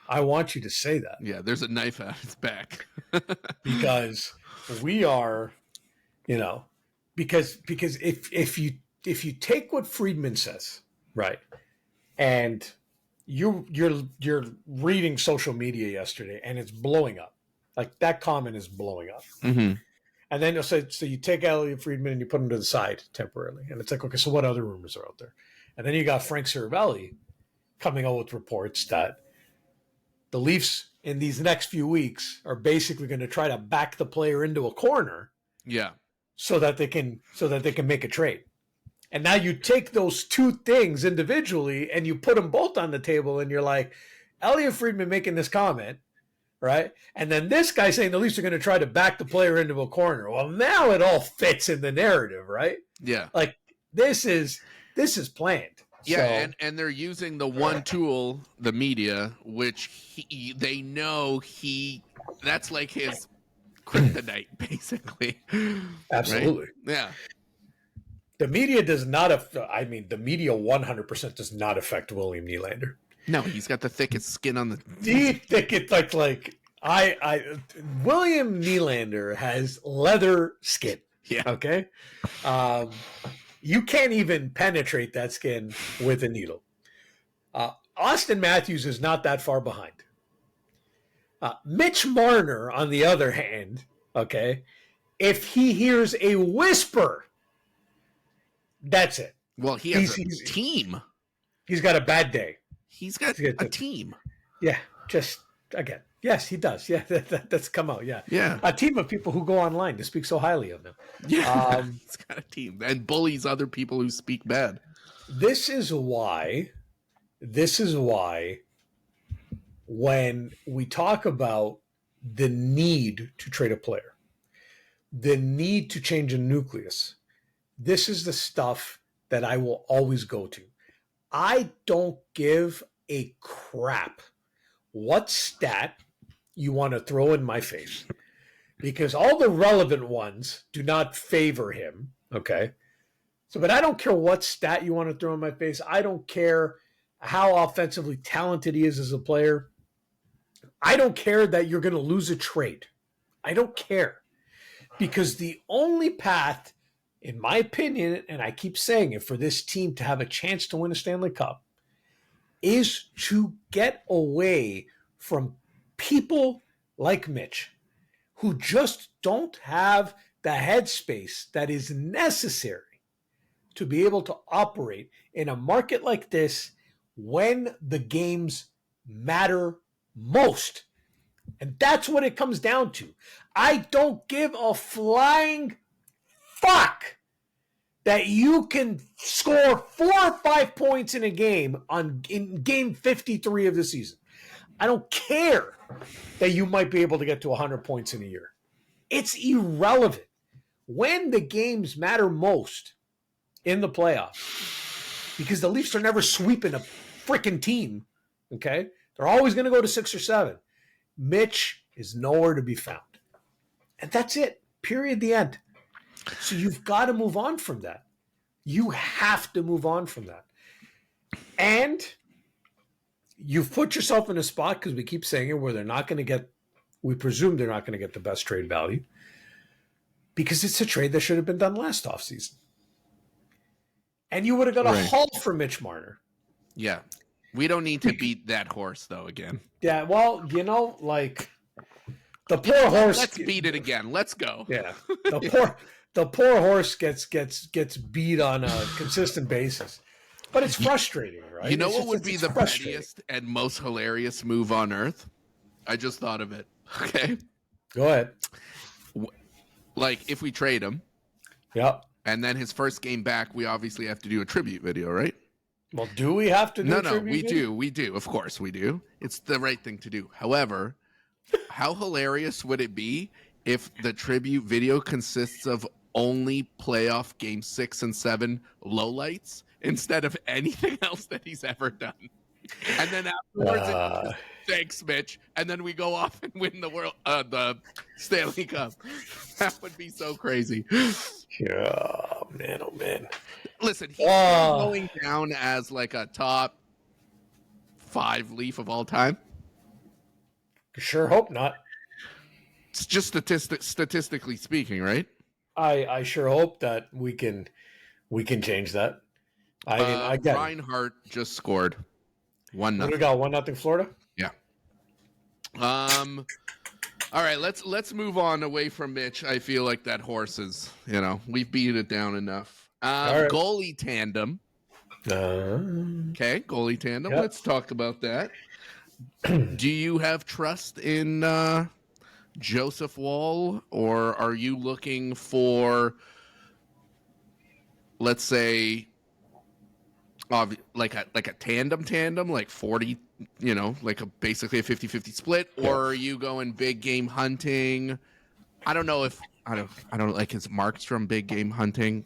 I want you to say that. Yeah, there's a knife at its back. Because we are, because if you take what Friedman says, right, and you're reading social media yesterday and it's blowing up. Like, that comment is blowing up. Mm-hmm. And then so you take Elliot Friedman and you put him to the side temporarily. And it's like, okay, so what other rumors are out there? And then you got Frank Cervelli coming out with reports that the Leafs in these next few weeks are basically going to try to back the player into a corner. Yeah. So that they can make a trade. And now you take those two things individually and you put them both on the table and you're like, Elliot Friedman making this comment, right? And then this guy saying the Leafs are going to try to back the player into a corner. Well, now it all fits in the narrative, right? Yeah. Like, this is planned. Yeah, and they're using the one tool, the media, which they know that's like his kryptonite, basically. Absolutely. Right? Yeah. The media does not the media 100% does not affect William Nylander. No, he's got the thickest skin on the thickest, like William Nylander has leather skin. Yeah. Okay. You can't even penetrate that skin with a needle. Austin Matthews is not that far behind. Mitch Marner, on the other hand, okay, if he hears a whisper, that's it. Well, he has a team. He's got a bad day. He's got a team. Yeah, just again. Yes, he does. Yeah, that's come out. Yeah. Yeah. A team of people who go online to speak so highly of him. Yeah. He's got a team and bullies other people who speak bad. This is why when we talk about the need to trade a player, the need to change a nucleus, this is the stuff that I will always go to. I don't give a crap what stat you want to throw in my face, because all the relevant ones do not favor him. Okay. So, but I don't care what stat you want to throw in my face. I don't care how offensively talented he is as a player. I don't care that you're going to lose a trade. I don't care. Because the only path, in my opinion, and I keep saying it, for this team to have a chance to win a Stanley Cup is to get away from people like Mitch, who just don't have the headspace that is necessary to be able to operate in a market like this when the games matter most. And that's what it comes down to. I don't give a flying fuck that you can score 4 or 5 points in a game in game 53 of the season. I don't care that you might be able to get to 100 points in a year. It's irrelevant. When the games matter most in the playoffs, because the Leafs are never sweeping a freaking team, okay? They're always going to go to 6 or 7. Mitch is nowhere to be found. And that's it. Period. The end. So you've got to move on from that. You have to move on from that. And you've put yourself in a spot, because we keep saying it, where they're not going to get, we presume they're not going to get the best trade value, because it's a trade that should have been done last offseason. And you would have got a haul for Mitch Marner. Yeah. We don't need to beat that horse, though, again. Yeah, well, like the poor horse. Let's beat it again. Let's go. Yeah, the poor horse gets beat on a consistent basis, but it's frustrating, right? You know what would be the pettiest and most hilarious move on earth? I just thought of it. Okay, go ahead. Like if we trade him, yep, and then his first game back, we obviously have to do a tribute video, right? Well, do we have to do No, we do. Of course we do. It's the right thing to do. However, how hilarious would it be if the tribute video consists of only playoff game 6 and 7 lowlights instead of anything else that he's ever done? And then afterwards, thanks, Mitch. And then we go off and win the Stanley Cup. That would be so crazy. Oh, man, oh, man. Listen, he's going down as like a top 5 Leaf of all time. Sure hope not. It's just statistically speaking, right? I sure hope that we can change that. I mean, I get Reinhart just scored 1-0. We got 1-0 Florida. Yeah. All right, let's move on away from Mitch. I feel like that horse is, we've beat it down enough. Right. Goalie tandem. Okay, goalie tandem. Yep. Let's talk about that. Do you have trust in Joseph Woll, or are you looking for, let's say, like a tandem, like 40, like basically a 50-50 split, or are you going big game hunting? I don't know if I don't like his Markstrom big game hunting.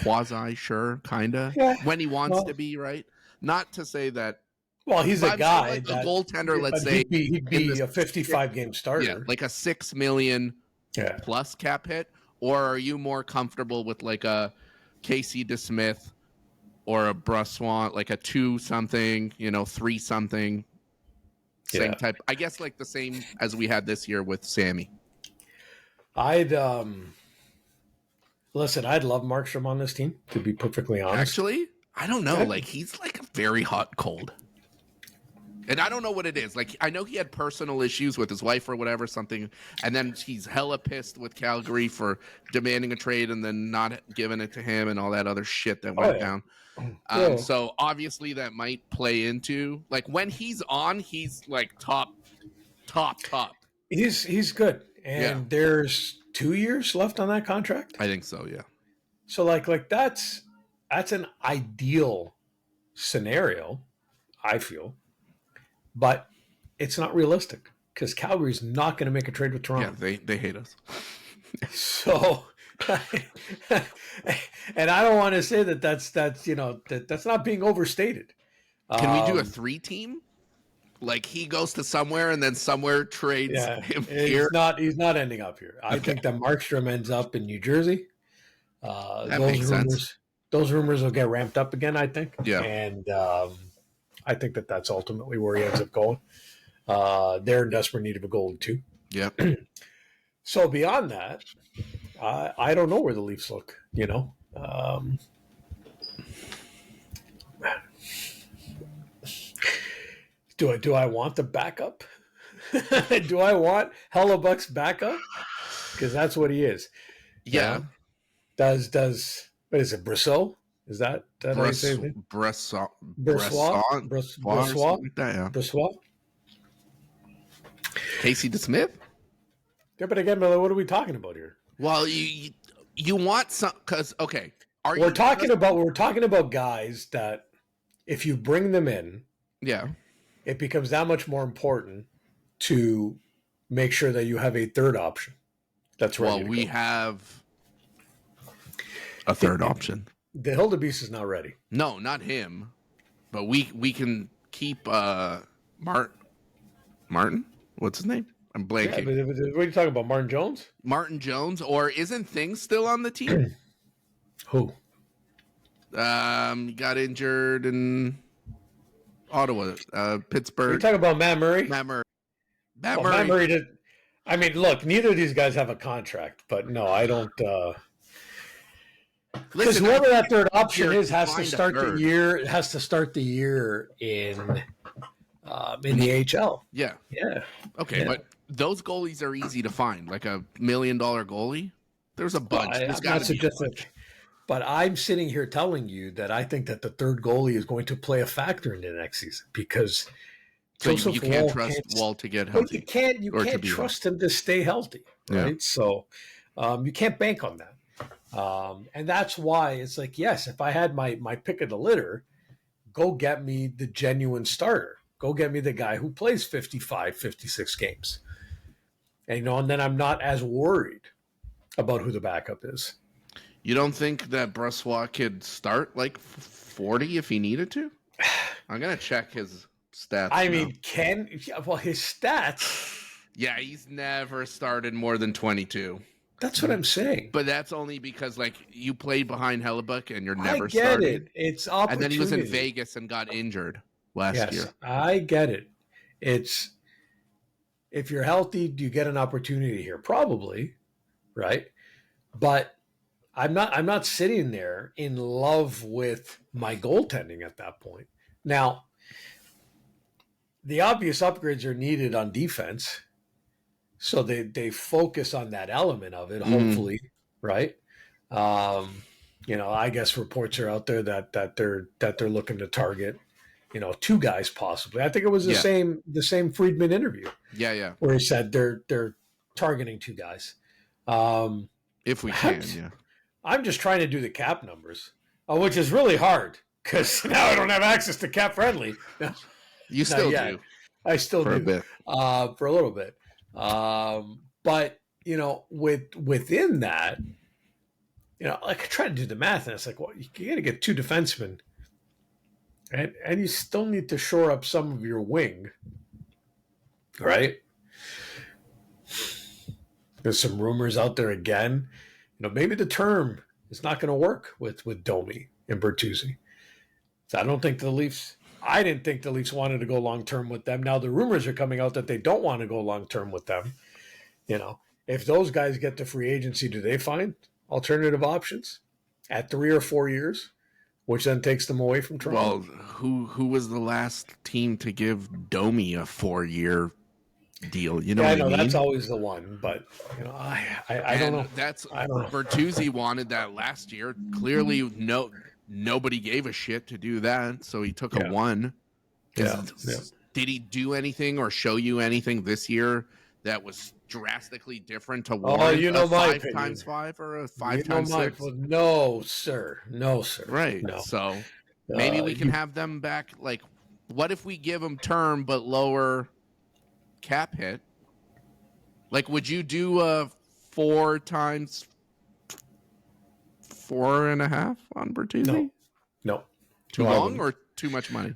Quasi sure, kinda. Yeah. When he wants to be, right? Not to say that. Well, he's a guy. Like a goaltender, let's say he'd be a 55-game starter. Yeah, like a $6 million plus cap hit. Or are you more comfortable with like a Casey DeSmith or a Brossoit, like a 2-something, 3-something, same type? I guess like the same as we had this year with Sammy. I'd love Markstrom on this team, to be perfectly honest. Actually, I don't know. Like, he's like very hot cold. And I don't know what it is. Like, I know he had personal issues with his wife or whatever, something. And then he's hella pissed with Calgary for demanding a trade and then not giving it to him and all that other shit that went down. So obviously that might play into, like, when he's on, he's like top. He's good. And there's 2 years left on that contract. I think so, yeah. So like that's an ideal scenario, I feel. But it's not realistic because Calgary's not going to make a trade with Toronto. Yeah, they hate us. So, and I don't want to say that's that's not being overstated. Can we do a 3-team? Like he goes to somewhere and then somewhere trades him here. He's not ending up here. I think that Markstrom ends up in New Jersey. That makes sense. Those rumors will get ramped up again, I think. Yeah. And I think that's ultimately where he ends up going. They're in desperate need of a goalie too. Yeah. So beyond that, I don't know where the Leafs look. Do I want the backup? Do I want Hellebuck's backup? Because that's what he is. Yeah. Does what is it? Brosseau? Is that how you say it? Brossois? Brossois? Casey DeSmith? Yeah, but again, what are we talking about here? Well, you want some because okay. We're talking about guys that if you bring them in, yeah, it becomes that much more important to make sure that you have a third option. That's right. Well, we have a third option. The Hildebeest is not ready. No, not him. But we can keep Martin? What's his name? I'm blanking. Yeah, but what are you talking about? Martin Jones? Martin Jones, or isn't Things still on the team? Who? He got injured in Ottawa, Pittsburgh. You're talking about Matt Murray? Matt Murray. Matt Murray did. I mean, look, neither of these guys have a contract, but no, I don't. Because whoever that third option is has to start the year. Has to start the year in the AHL. Yeah. Yeah. Okay, but those goalies are easy to find. Like $1 million goalie, there's a bunch. There's got to be a bunch. But I'm sitting here telling you that I think that the third goalie is going to play a factor in the next season because so you can't trust Wall to get healthy. You can't trust him to stay healthy, right? Yeah. So you can't bank on that. And that's why it's like, yes, if I had my pick of the litter, go get me the genuine starter. Go get me the guy who plays 55, 56 games. And then I'm not as worried about who the backup is. You don't think that Brossois could start like 40 if he needed to? I'm going to check his stats. I mean, his stats. Yeah, he's never started more than 22. That's what I'm saying. But that's only because, like, you played behind Hellebuck and you're never started. I get it. It's opportunity. And then he was in Vegas and got injured last year. I get it. It's if you're healthy, do you get an opportunity here? Probably, right? But I'm not sitting there in love with my goaltending at that point. Now, the obvious upgrades are needed on defense. So they focus on that element of it, hopefully, right? I guess reports are out there that they're looking to target, two guys possibly. I think it was the same Friedman interview. Yeah. Where he said they're targeting two guys. If we can, yeah. I'm just trying to do the cap numbers, which is really hard because now I don't have access to Cap Friendly. You still do. I still do. For a bit. For a little bit. But within that, like I try to do the math, and it's like, well, you got to get two defensemen, and you still need to shore up some of your wing, right? There's some rumors out there again. Maybe the term is not going to work with Domi and Bertuzzi. So I didn't think the Leafs wanted to go long-term with them. Now the rumors are coming out that they don't want to go long-term with them. If those guys get to free agency, do they find alternative options at 3 or 4 years, which then takes them away from Toronto? Well, who was the last team to give Domi a 4-year deal? You know what I mean? That's always the one, but I don't know. I don't know. Bertuzzi wanted that last year. Clearly, nobody gave a shit to do that, so he took a 1. Yeah. Did he do anything or show you anything this year that was drastically different to warrant a 5x5 or a 5x6? No, sir. Right. No. So maybe we can have them back. Like, what if we give them term but lower cap hit. Like, would you do a 4 times 4.5 on Bertuzzi? No. Too long or too much money?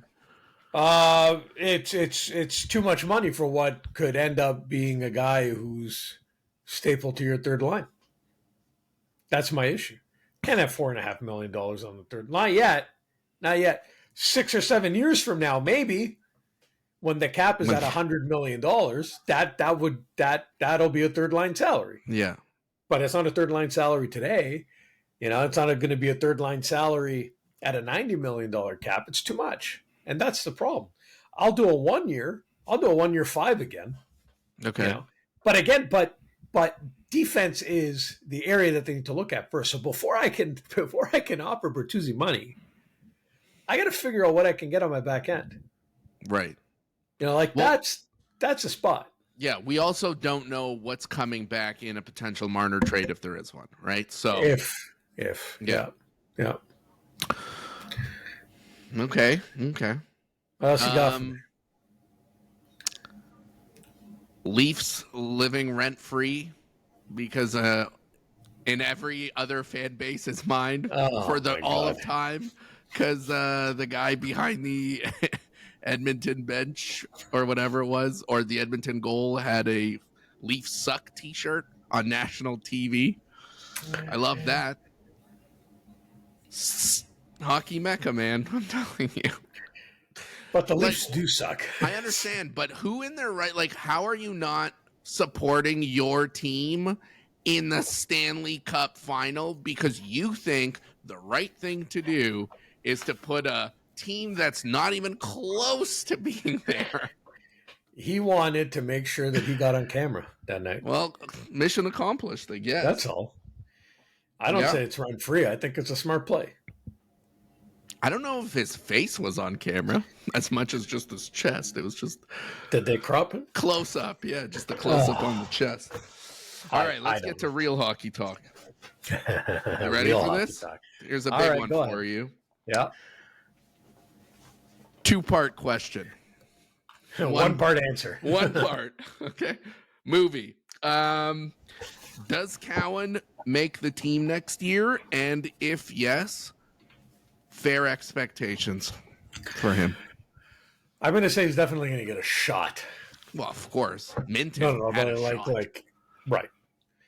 It's too much money for what could end up being a guy who's staple to your third line. That's my issue. Can't have $4.5 million on the third line yet. Not yet. 6 or 7 years from now, maybe, when the cap is at $100 million, that'll be a third line salary. Yeah, but it's not a third line salary today. It's not going to be a third line salary at a $90 million cap. It's too much, and that's the problem. I'll do a 1 year. I'll do a 1 year 5 again. Okay, but again, but defense is the area that they need to look at first. So before I can offer Bertuzzi money, I got to figure out what I can get on my back end. Right. That's a spot. Yeah, we also don't know what's coming back in a potential Marner trade if there is one, right? So if yeah. Okay. What else you got for me? Leafs living rent free because in every other fan base's mind for all of time, because the guy behind the Edmonton bench or whatever it was, or the Edmonton goal, had a Leafs suck t-shirt on national TV. I love that. Hockey mecca, man. I'm telling you. But the Leafs do suck. I understand, but who in their right, like, how are you not supporting your team in the Stanley Cup final because you think the right thing to do is to put a team that's not even close to being there? He wanted to make sure that he got on camera that night. Well, mission accomplished, I guess. That's all. I don't say it's run free. I think it's a smart play. I don't know if his face was on camera as much as just his chest. It was just... Did they crop him? Close up, yeah. Just a close up on the chest. All right, let's get to real hockey talk. You ready for this? Talk. Here's a big one for you. Yeah. 2-part question. One part answer. One part. Okay. Movie. Does Cowan make the team next year? And if yes, fair expectations for him? I'm going to say he's definitely going to get a shot. Well, of course. Minton had a shot. Right.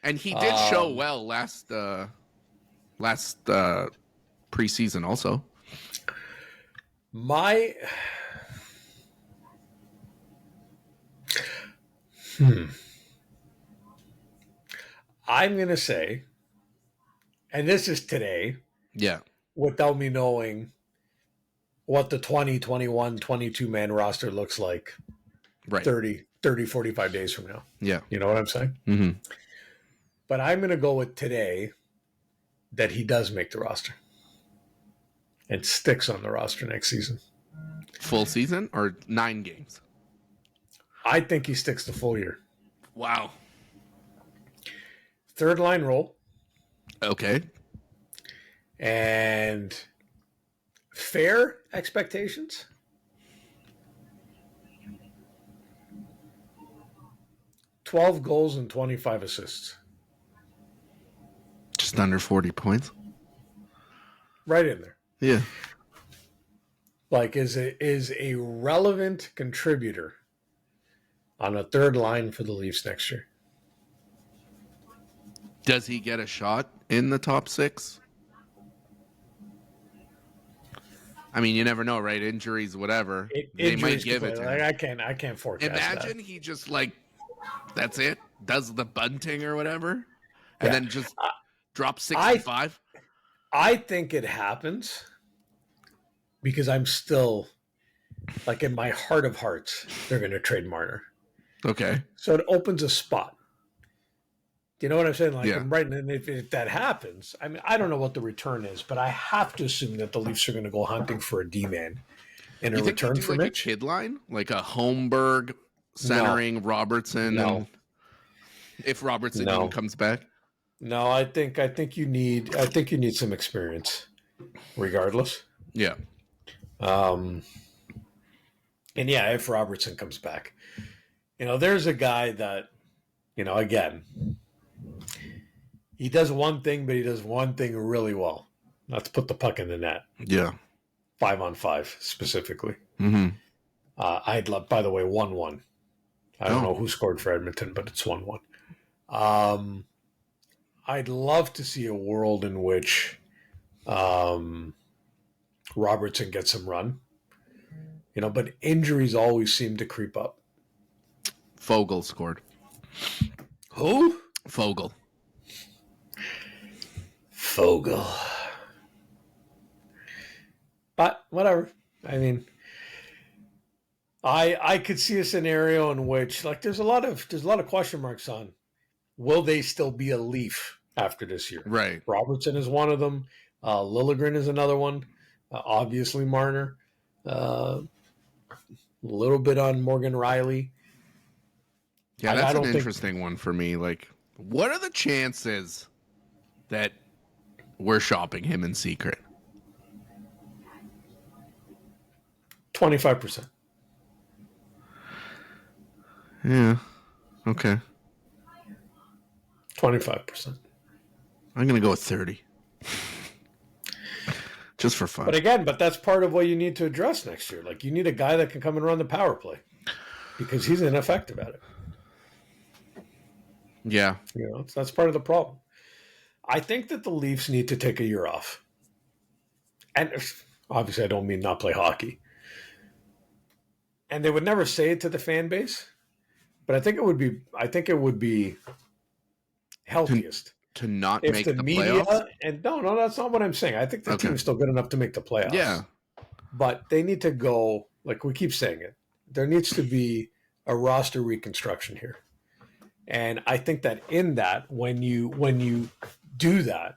And he did show well last preseason also. I'm going to say, and this is today. Yeah. Without me knowing what the 20, 21, 22-man roster looks like 30, 45 days from now. Yeah. You know what I'm saying? Mm-hmm. But I'm going to go with today that he does make the roster and sticks on the roster next season. Full season or 9 games? I think he sticks the full year. Wow. Third line role. Okay. And fair expectations. $12 goals and 25 assists. Just under 40 points. Right in there. Yeah. Like is a relevant contributor on a third line for the Leafs next year. Does he get a shot in the top 6? I mean, you never know, right? Injuries, whatever. They might give it to him. I can't forecast Imagine he just that's it. Does the bunting or whatever, and then just drop 65. I think it happens because I'm still in my heart of hearts, they're going to trade Marner. Okay. So it opens a spot. Do you know what I'm saying? I'm right. And if that happens, I mean, I don't know what the return is, but I have to assume that the Leafs are going to go hunting for a D-man in a return for Mitch. A kid line, like a Holmberg centering Robertson. No. And if Robertson even comes back. No, I think you need some experience, regardless. Yeah. And if Robertson comes back, there's a guy that, again, he does one thing, but he does one thing really well. Let's put the puck in the net. Yeah. 5-on-5 specifically. Mm-hmm. I'd love, by the way, 1-1. I don't know who scored for Edmonton, but it's 1-1. I'd love to see a world in which Robertson gets some run. But injuries always seem to creep up. Fogle scored. Who? Fogle. But whatever. I mean, I could see a scenario in which, like, there's a lot of question marks on, will they still be a Leaf after this year? Right. Robertson is one of them. Liljegren is another one. Obviously Marner. A little bit on Morgan Riley. Yeah, that's an interesting one for me. Like, what are the chances that we're shopping him in secret? 25%. Yeah. Okay. 25%. I'm going to go with 30. Just for fun. But that's part of what you need to address next year. Like, you need a guy that can come and run the power play because he's ineffective at it. Yeah. That's part of the problem. I think that the Leafs need to take a year off. And obviously I don't mean not play hockey. And they would never say it to the fan base, but I think it would be healthiest to not if make the media playoffs? And no, that's not what I'm saying. I think the team is still good enough to make the playoffs. Yeah. But they need to go, like we keep saying it, there needs to be a roster reconstruction here. And I think that in that, when you do that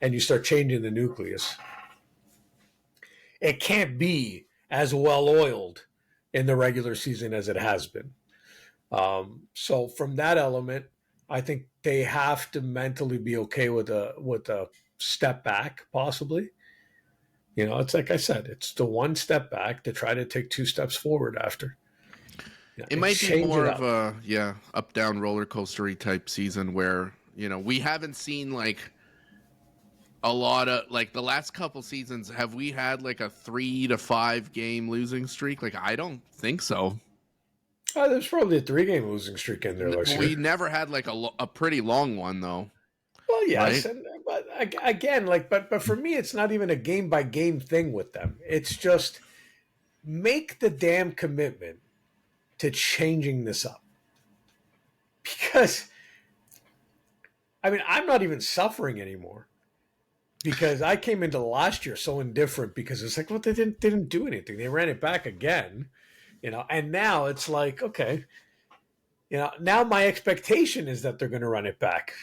and you start changing the nucleus, it can't be as well oiled in the regular season as it has been. So from that element, I think they have to mentally be okay with a step back, possibly. It's like I said, it's the one step back to try to take two steps forward after. It might be more of a up down roller coastery type season where we haven't seen like a lot of like the last couple seasons. Have we had like a 3 to 5 game losing streak? Like I don't think so. There's probably a 3-game losing streak in there last year. We never had like a pretty long one though. Well, yes, right? But again, but for me, it's not even a game by game thing with them. It's just make the damn commitment to changing this up. Because, I'm not even suffering anymore. Because I came into last year so indifferent because it's like, well, they didn't do anything. They ran it back again, and now it's like, okay, now my expectation is that they're going to run it back.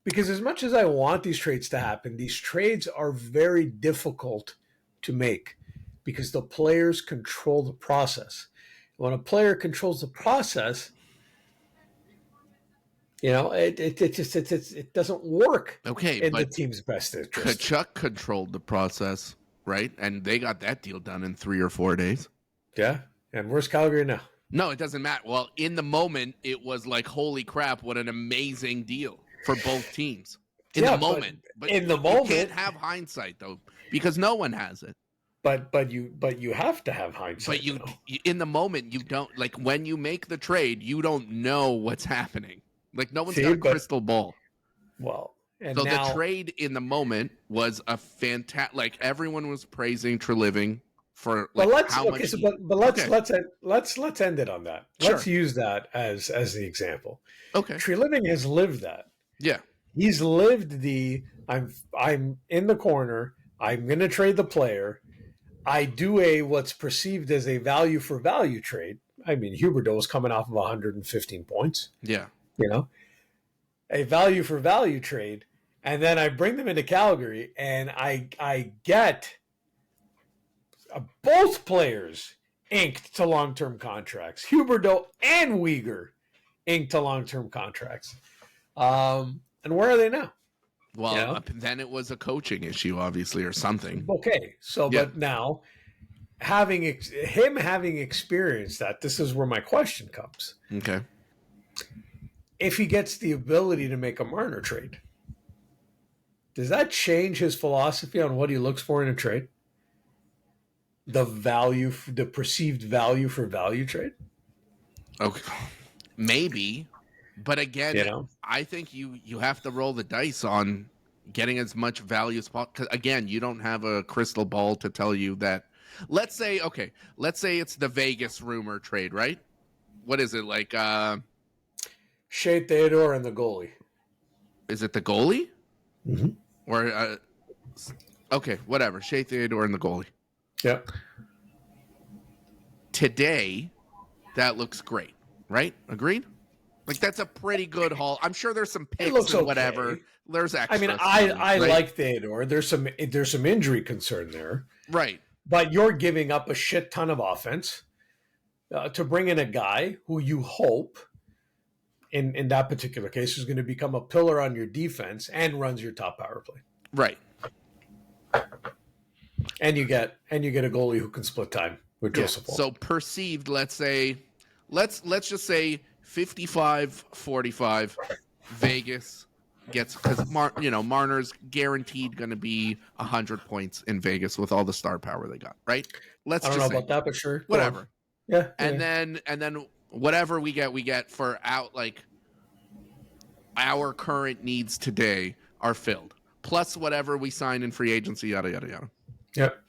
Because as much as I want these trades to happen, these trades are very difficult to make because the players control the process. When a player controls the process, it doesn't work. Okay, in the team's best interest. Kachuk controlled the process, right? And they got that deal done in 3 or 4 days. Yeah, and where's Calgary now? No, it doesn't matter. Well, in the moment, it was like, holy crap, what an amazing deal for both teams. In the moment, but in the moment, you can't have hindsight though, because no one has it. But you have to have hindsight. But in the moment, you don't, like when you make the trade, you don't know what's happening. Like no one's got a crystal ball. Well, and so now, the trade in the moment was a fantastic. Like everyone was praising Treliving for like how much. Let's end it on that. Sure. Let's use that as the example. Okay, Treliving has lived that. Yeah, he's lived the I'm in the corner. I'm going to trade the player. I do what's perceived as a value for value trade. Huberdeau is coming off of 115 points. Yeah. A value for value trade. And then I bring them into Calgary and I get both players inked to long-term contracts. Huberdeau and Weegar inked to long-term contracts. And where are they now? Well, then it was a coaching issue, obviously, or something. Okay. So, yeah. But now having experienced that, this is where my question comes. Okay. If he gets the ability to make a Marner trade, does that change his philosophy on what he looks for in a trade? The perceived value for value trade? Okay. Maybe. But again, You know? I think you have to roll the dice on getting as much value as possible. Because again, you don't have a crystal ball to tell you that. Let's say it's the Vegas rumor trade, right? What is it like? Shea Theodore and the goalie. Is it the goalie? Mm-hmm. Or okay, whatever. Shea Theodore and the goalie. Yep. Today, that looks great, right? Agreed? Like that's a pretty good haul. I'm sure there's some picks and whatever. Okay. There's extra. I mean, I right? Like Theodore. There's some injury concern there, right? But you're giving up a shit ton of offense to bring in a guy who you hope, in that particular case, is going to become a pillar on your defense and runs your top power play. Right. And you get a goalie who can split time with Joseph. Yeah. So perceived, let's just say 55-45 Vegas gets, because Marner's guaranteed going to be 100 points in Vegas with all the star power they got, right? I don't know about that, but sure. Whatever. Yeah. And then whatever we get for our current needs today are filled. Plus whatever we sign in free agency, yada yada yada. Yep.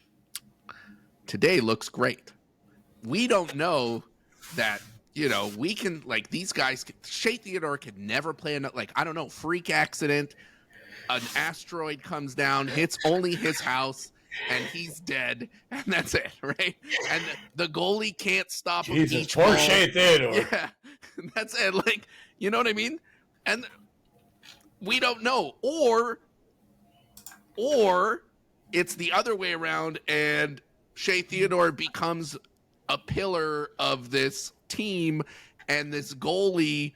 Today looks great. We don't know that, we can, like, these guys, Shea Theodore could never play I don't know, freak accident, an asteroid comes down, hits only his house, and he's dead, and that's it, right? And the goalie can't stop him each poor ball. Shea Theodore. Yeah, that's it. Like, you know what I mean? And we don't know. Or it's the other way around, and Shea Theodore becomes a pillar of this team, and this goalie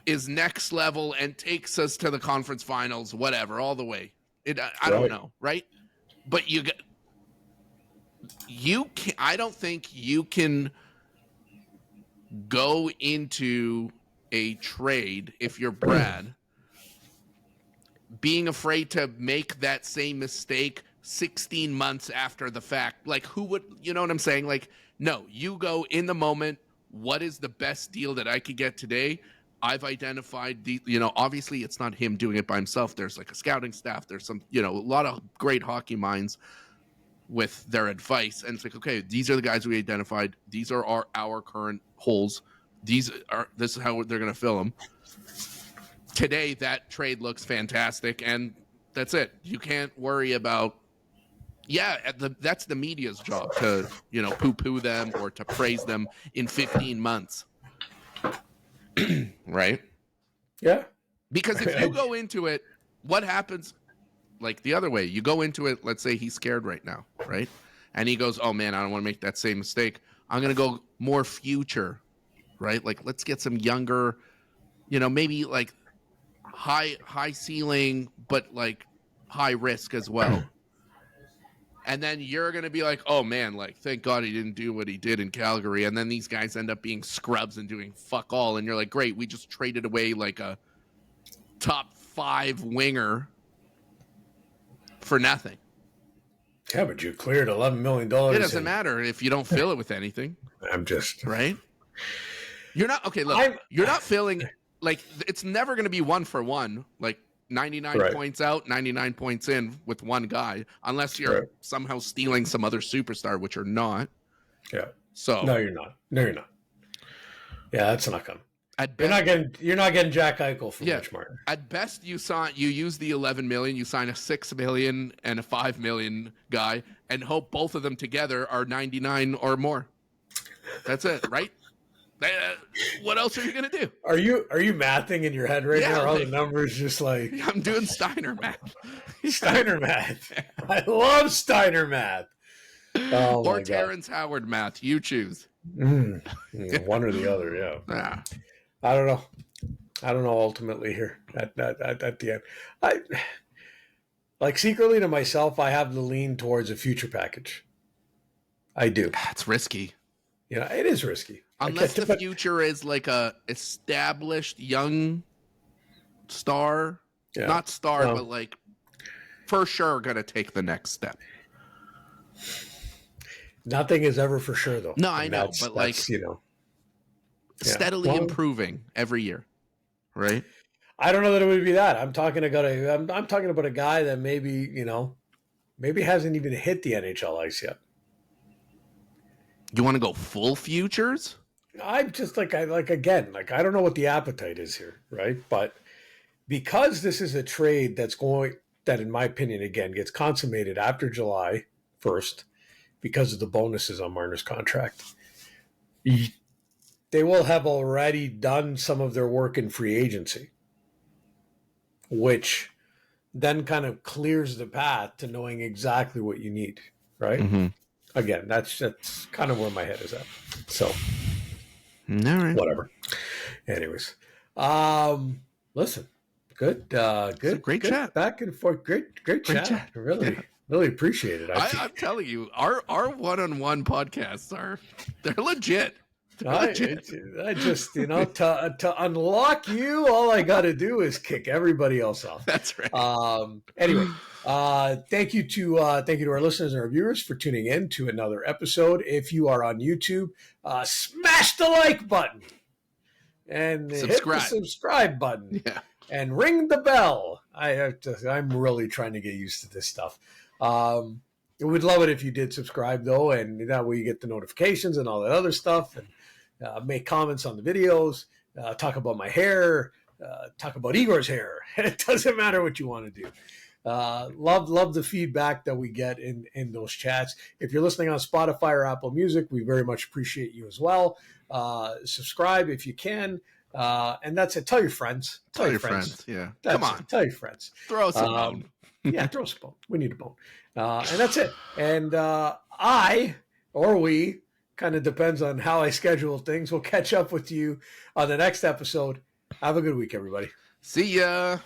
is next level and takes us to the conference finals, whatever, all the way. I don't know, right? But I don't think you can go into a trade, if you're Brad, being afraid to make that same mistake 16 months after the fact. Like, who would, you know what I'm saying? Like, no, you go in the moment. What is the best deal that I could get today? I've identified obviously it's not him doing it by himself. There's like a scouting staff. There's some, a lot of great hockey minds with their advice. And it's like, okay, these are the guys we identified. These are our current holes. This is how they're going to fill them. Today, that trade looks fantastic. And that's it. You can't worry about, that's the media's job to, poo-poo them or to praise them in 15 months. Right? Yeah. Because if you go into it, what happens, like the other way, you go into it, let's say he's scared right now, right? And he goes, oh man, I don't want to make that same mistake. I'm going to go more future, right? Like, let's get some younger, maybe like high ceiling, but like high risk as well. And then you're going to be like, oh man, like, thank God he didn't do what he did in Calgary. And then these guys end up being scrubs and doing fuck all. And you're like, great, we just traded away like a top 5 winger for nothing. Yeah, but you cleared $11 million. It doesn't matter if you don't fill it with anything. I'm just... Right? You're not... Okay, look, you're not filling... Like, it's never going to be 1-for-1. Like, 99 points out, 99 points in with one guy, unless you're somehow stealing some other superstar, which you're not. Yeah. So no, you're not. Yeah, that's not coming. You're not getting Jack Eichel from Mitch Marner. At best, you use the 11 million, you sign a 6 million and a 5 million guy, and hope both of them together are 99 or more. That's it, right? What else are you gonna do? Are you mathing in your head right now? Are all the numbers just like... I'm doing Steiner math. Steiner math. I love Steiner math. Oh, or Terrence Howard math. You choose. One or the other. Yeah. I don't know. Ultimately, here at the end, I secretly to myself, I have the lean towards a future package. I do. It's risky. It is risky. Unless the future is like a established young star. Yeah. Not star, but like for sure going to take the next step. Nothing is ever for sure, though. No, I know, but like, steadily improving every year, right? I don't know that it would be that. I'm talking about a guy that maybe hasn't even hit the NHL ice yet. You want to go full futures? I'm just I don't know what the appetite is here, right? But because this is a trade that in my opinion, again, gets consummated after July 1st because of the bonuses on Marner's contract, they will have already done some of their work in free agency, which then kind of clears the path to knowing exactly what you need, right? Mm-hmm. Again, that's kind of where my head is at. So, all right, whatever. Anyways, listen, good, great chat, back and forth, great chat. Really appreciate it. I'm telling you, our one-on-one podcasts they're legit. I just, to unlock you, all I got to do is kick everybody else off. That's right. Anyway, thank you to our listeners and our viewers for tuning in to another episode. If you are on YouTube, smash the like button and hit the subscribe button. Yeah. And ring the bell. I'm really trying to get used to this stuff. We'd love it if you did subscribe, though, and that way you get the notifications and all that other stuff, and make comments on the videos, talk about my hair, talk about Igor's hair. It doesn't matter what you want to do. Love the feedback that we get in those chats. If you're listening on Spotify or Apple Music, we very much appreciate you as well. Subscribe if you can. And that's it. Tell your friends. Tell your friends. Yeah. Come on. Tell your friends. Throw us a bone. Yeah, throw us a bone. We need a bone. And that's it. And we, kind of depends on how I schedule things. We'll catch up with you on the next episode. Have a good week, everybody. See ya.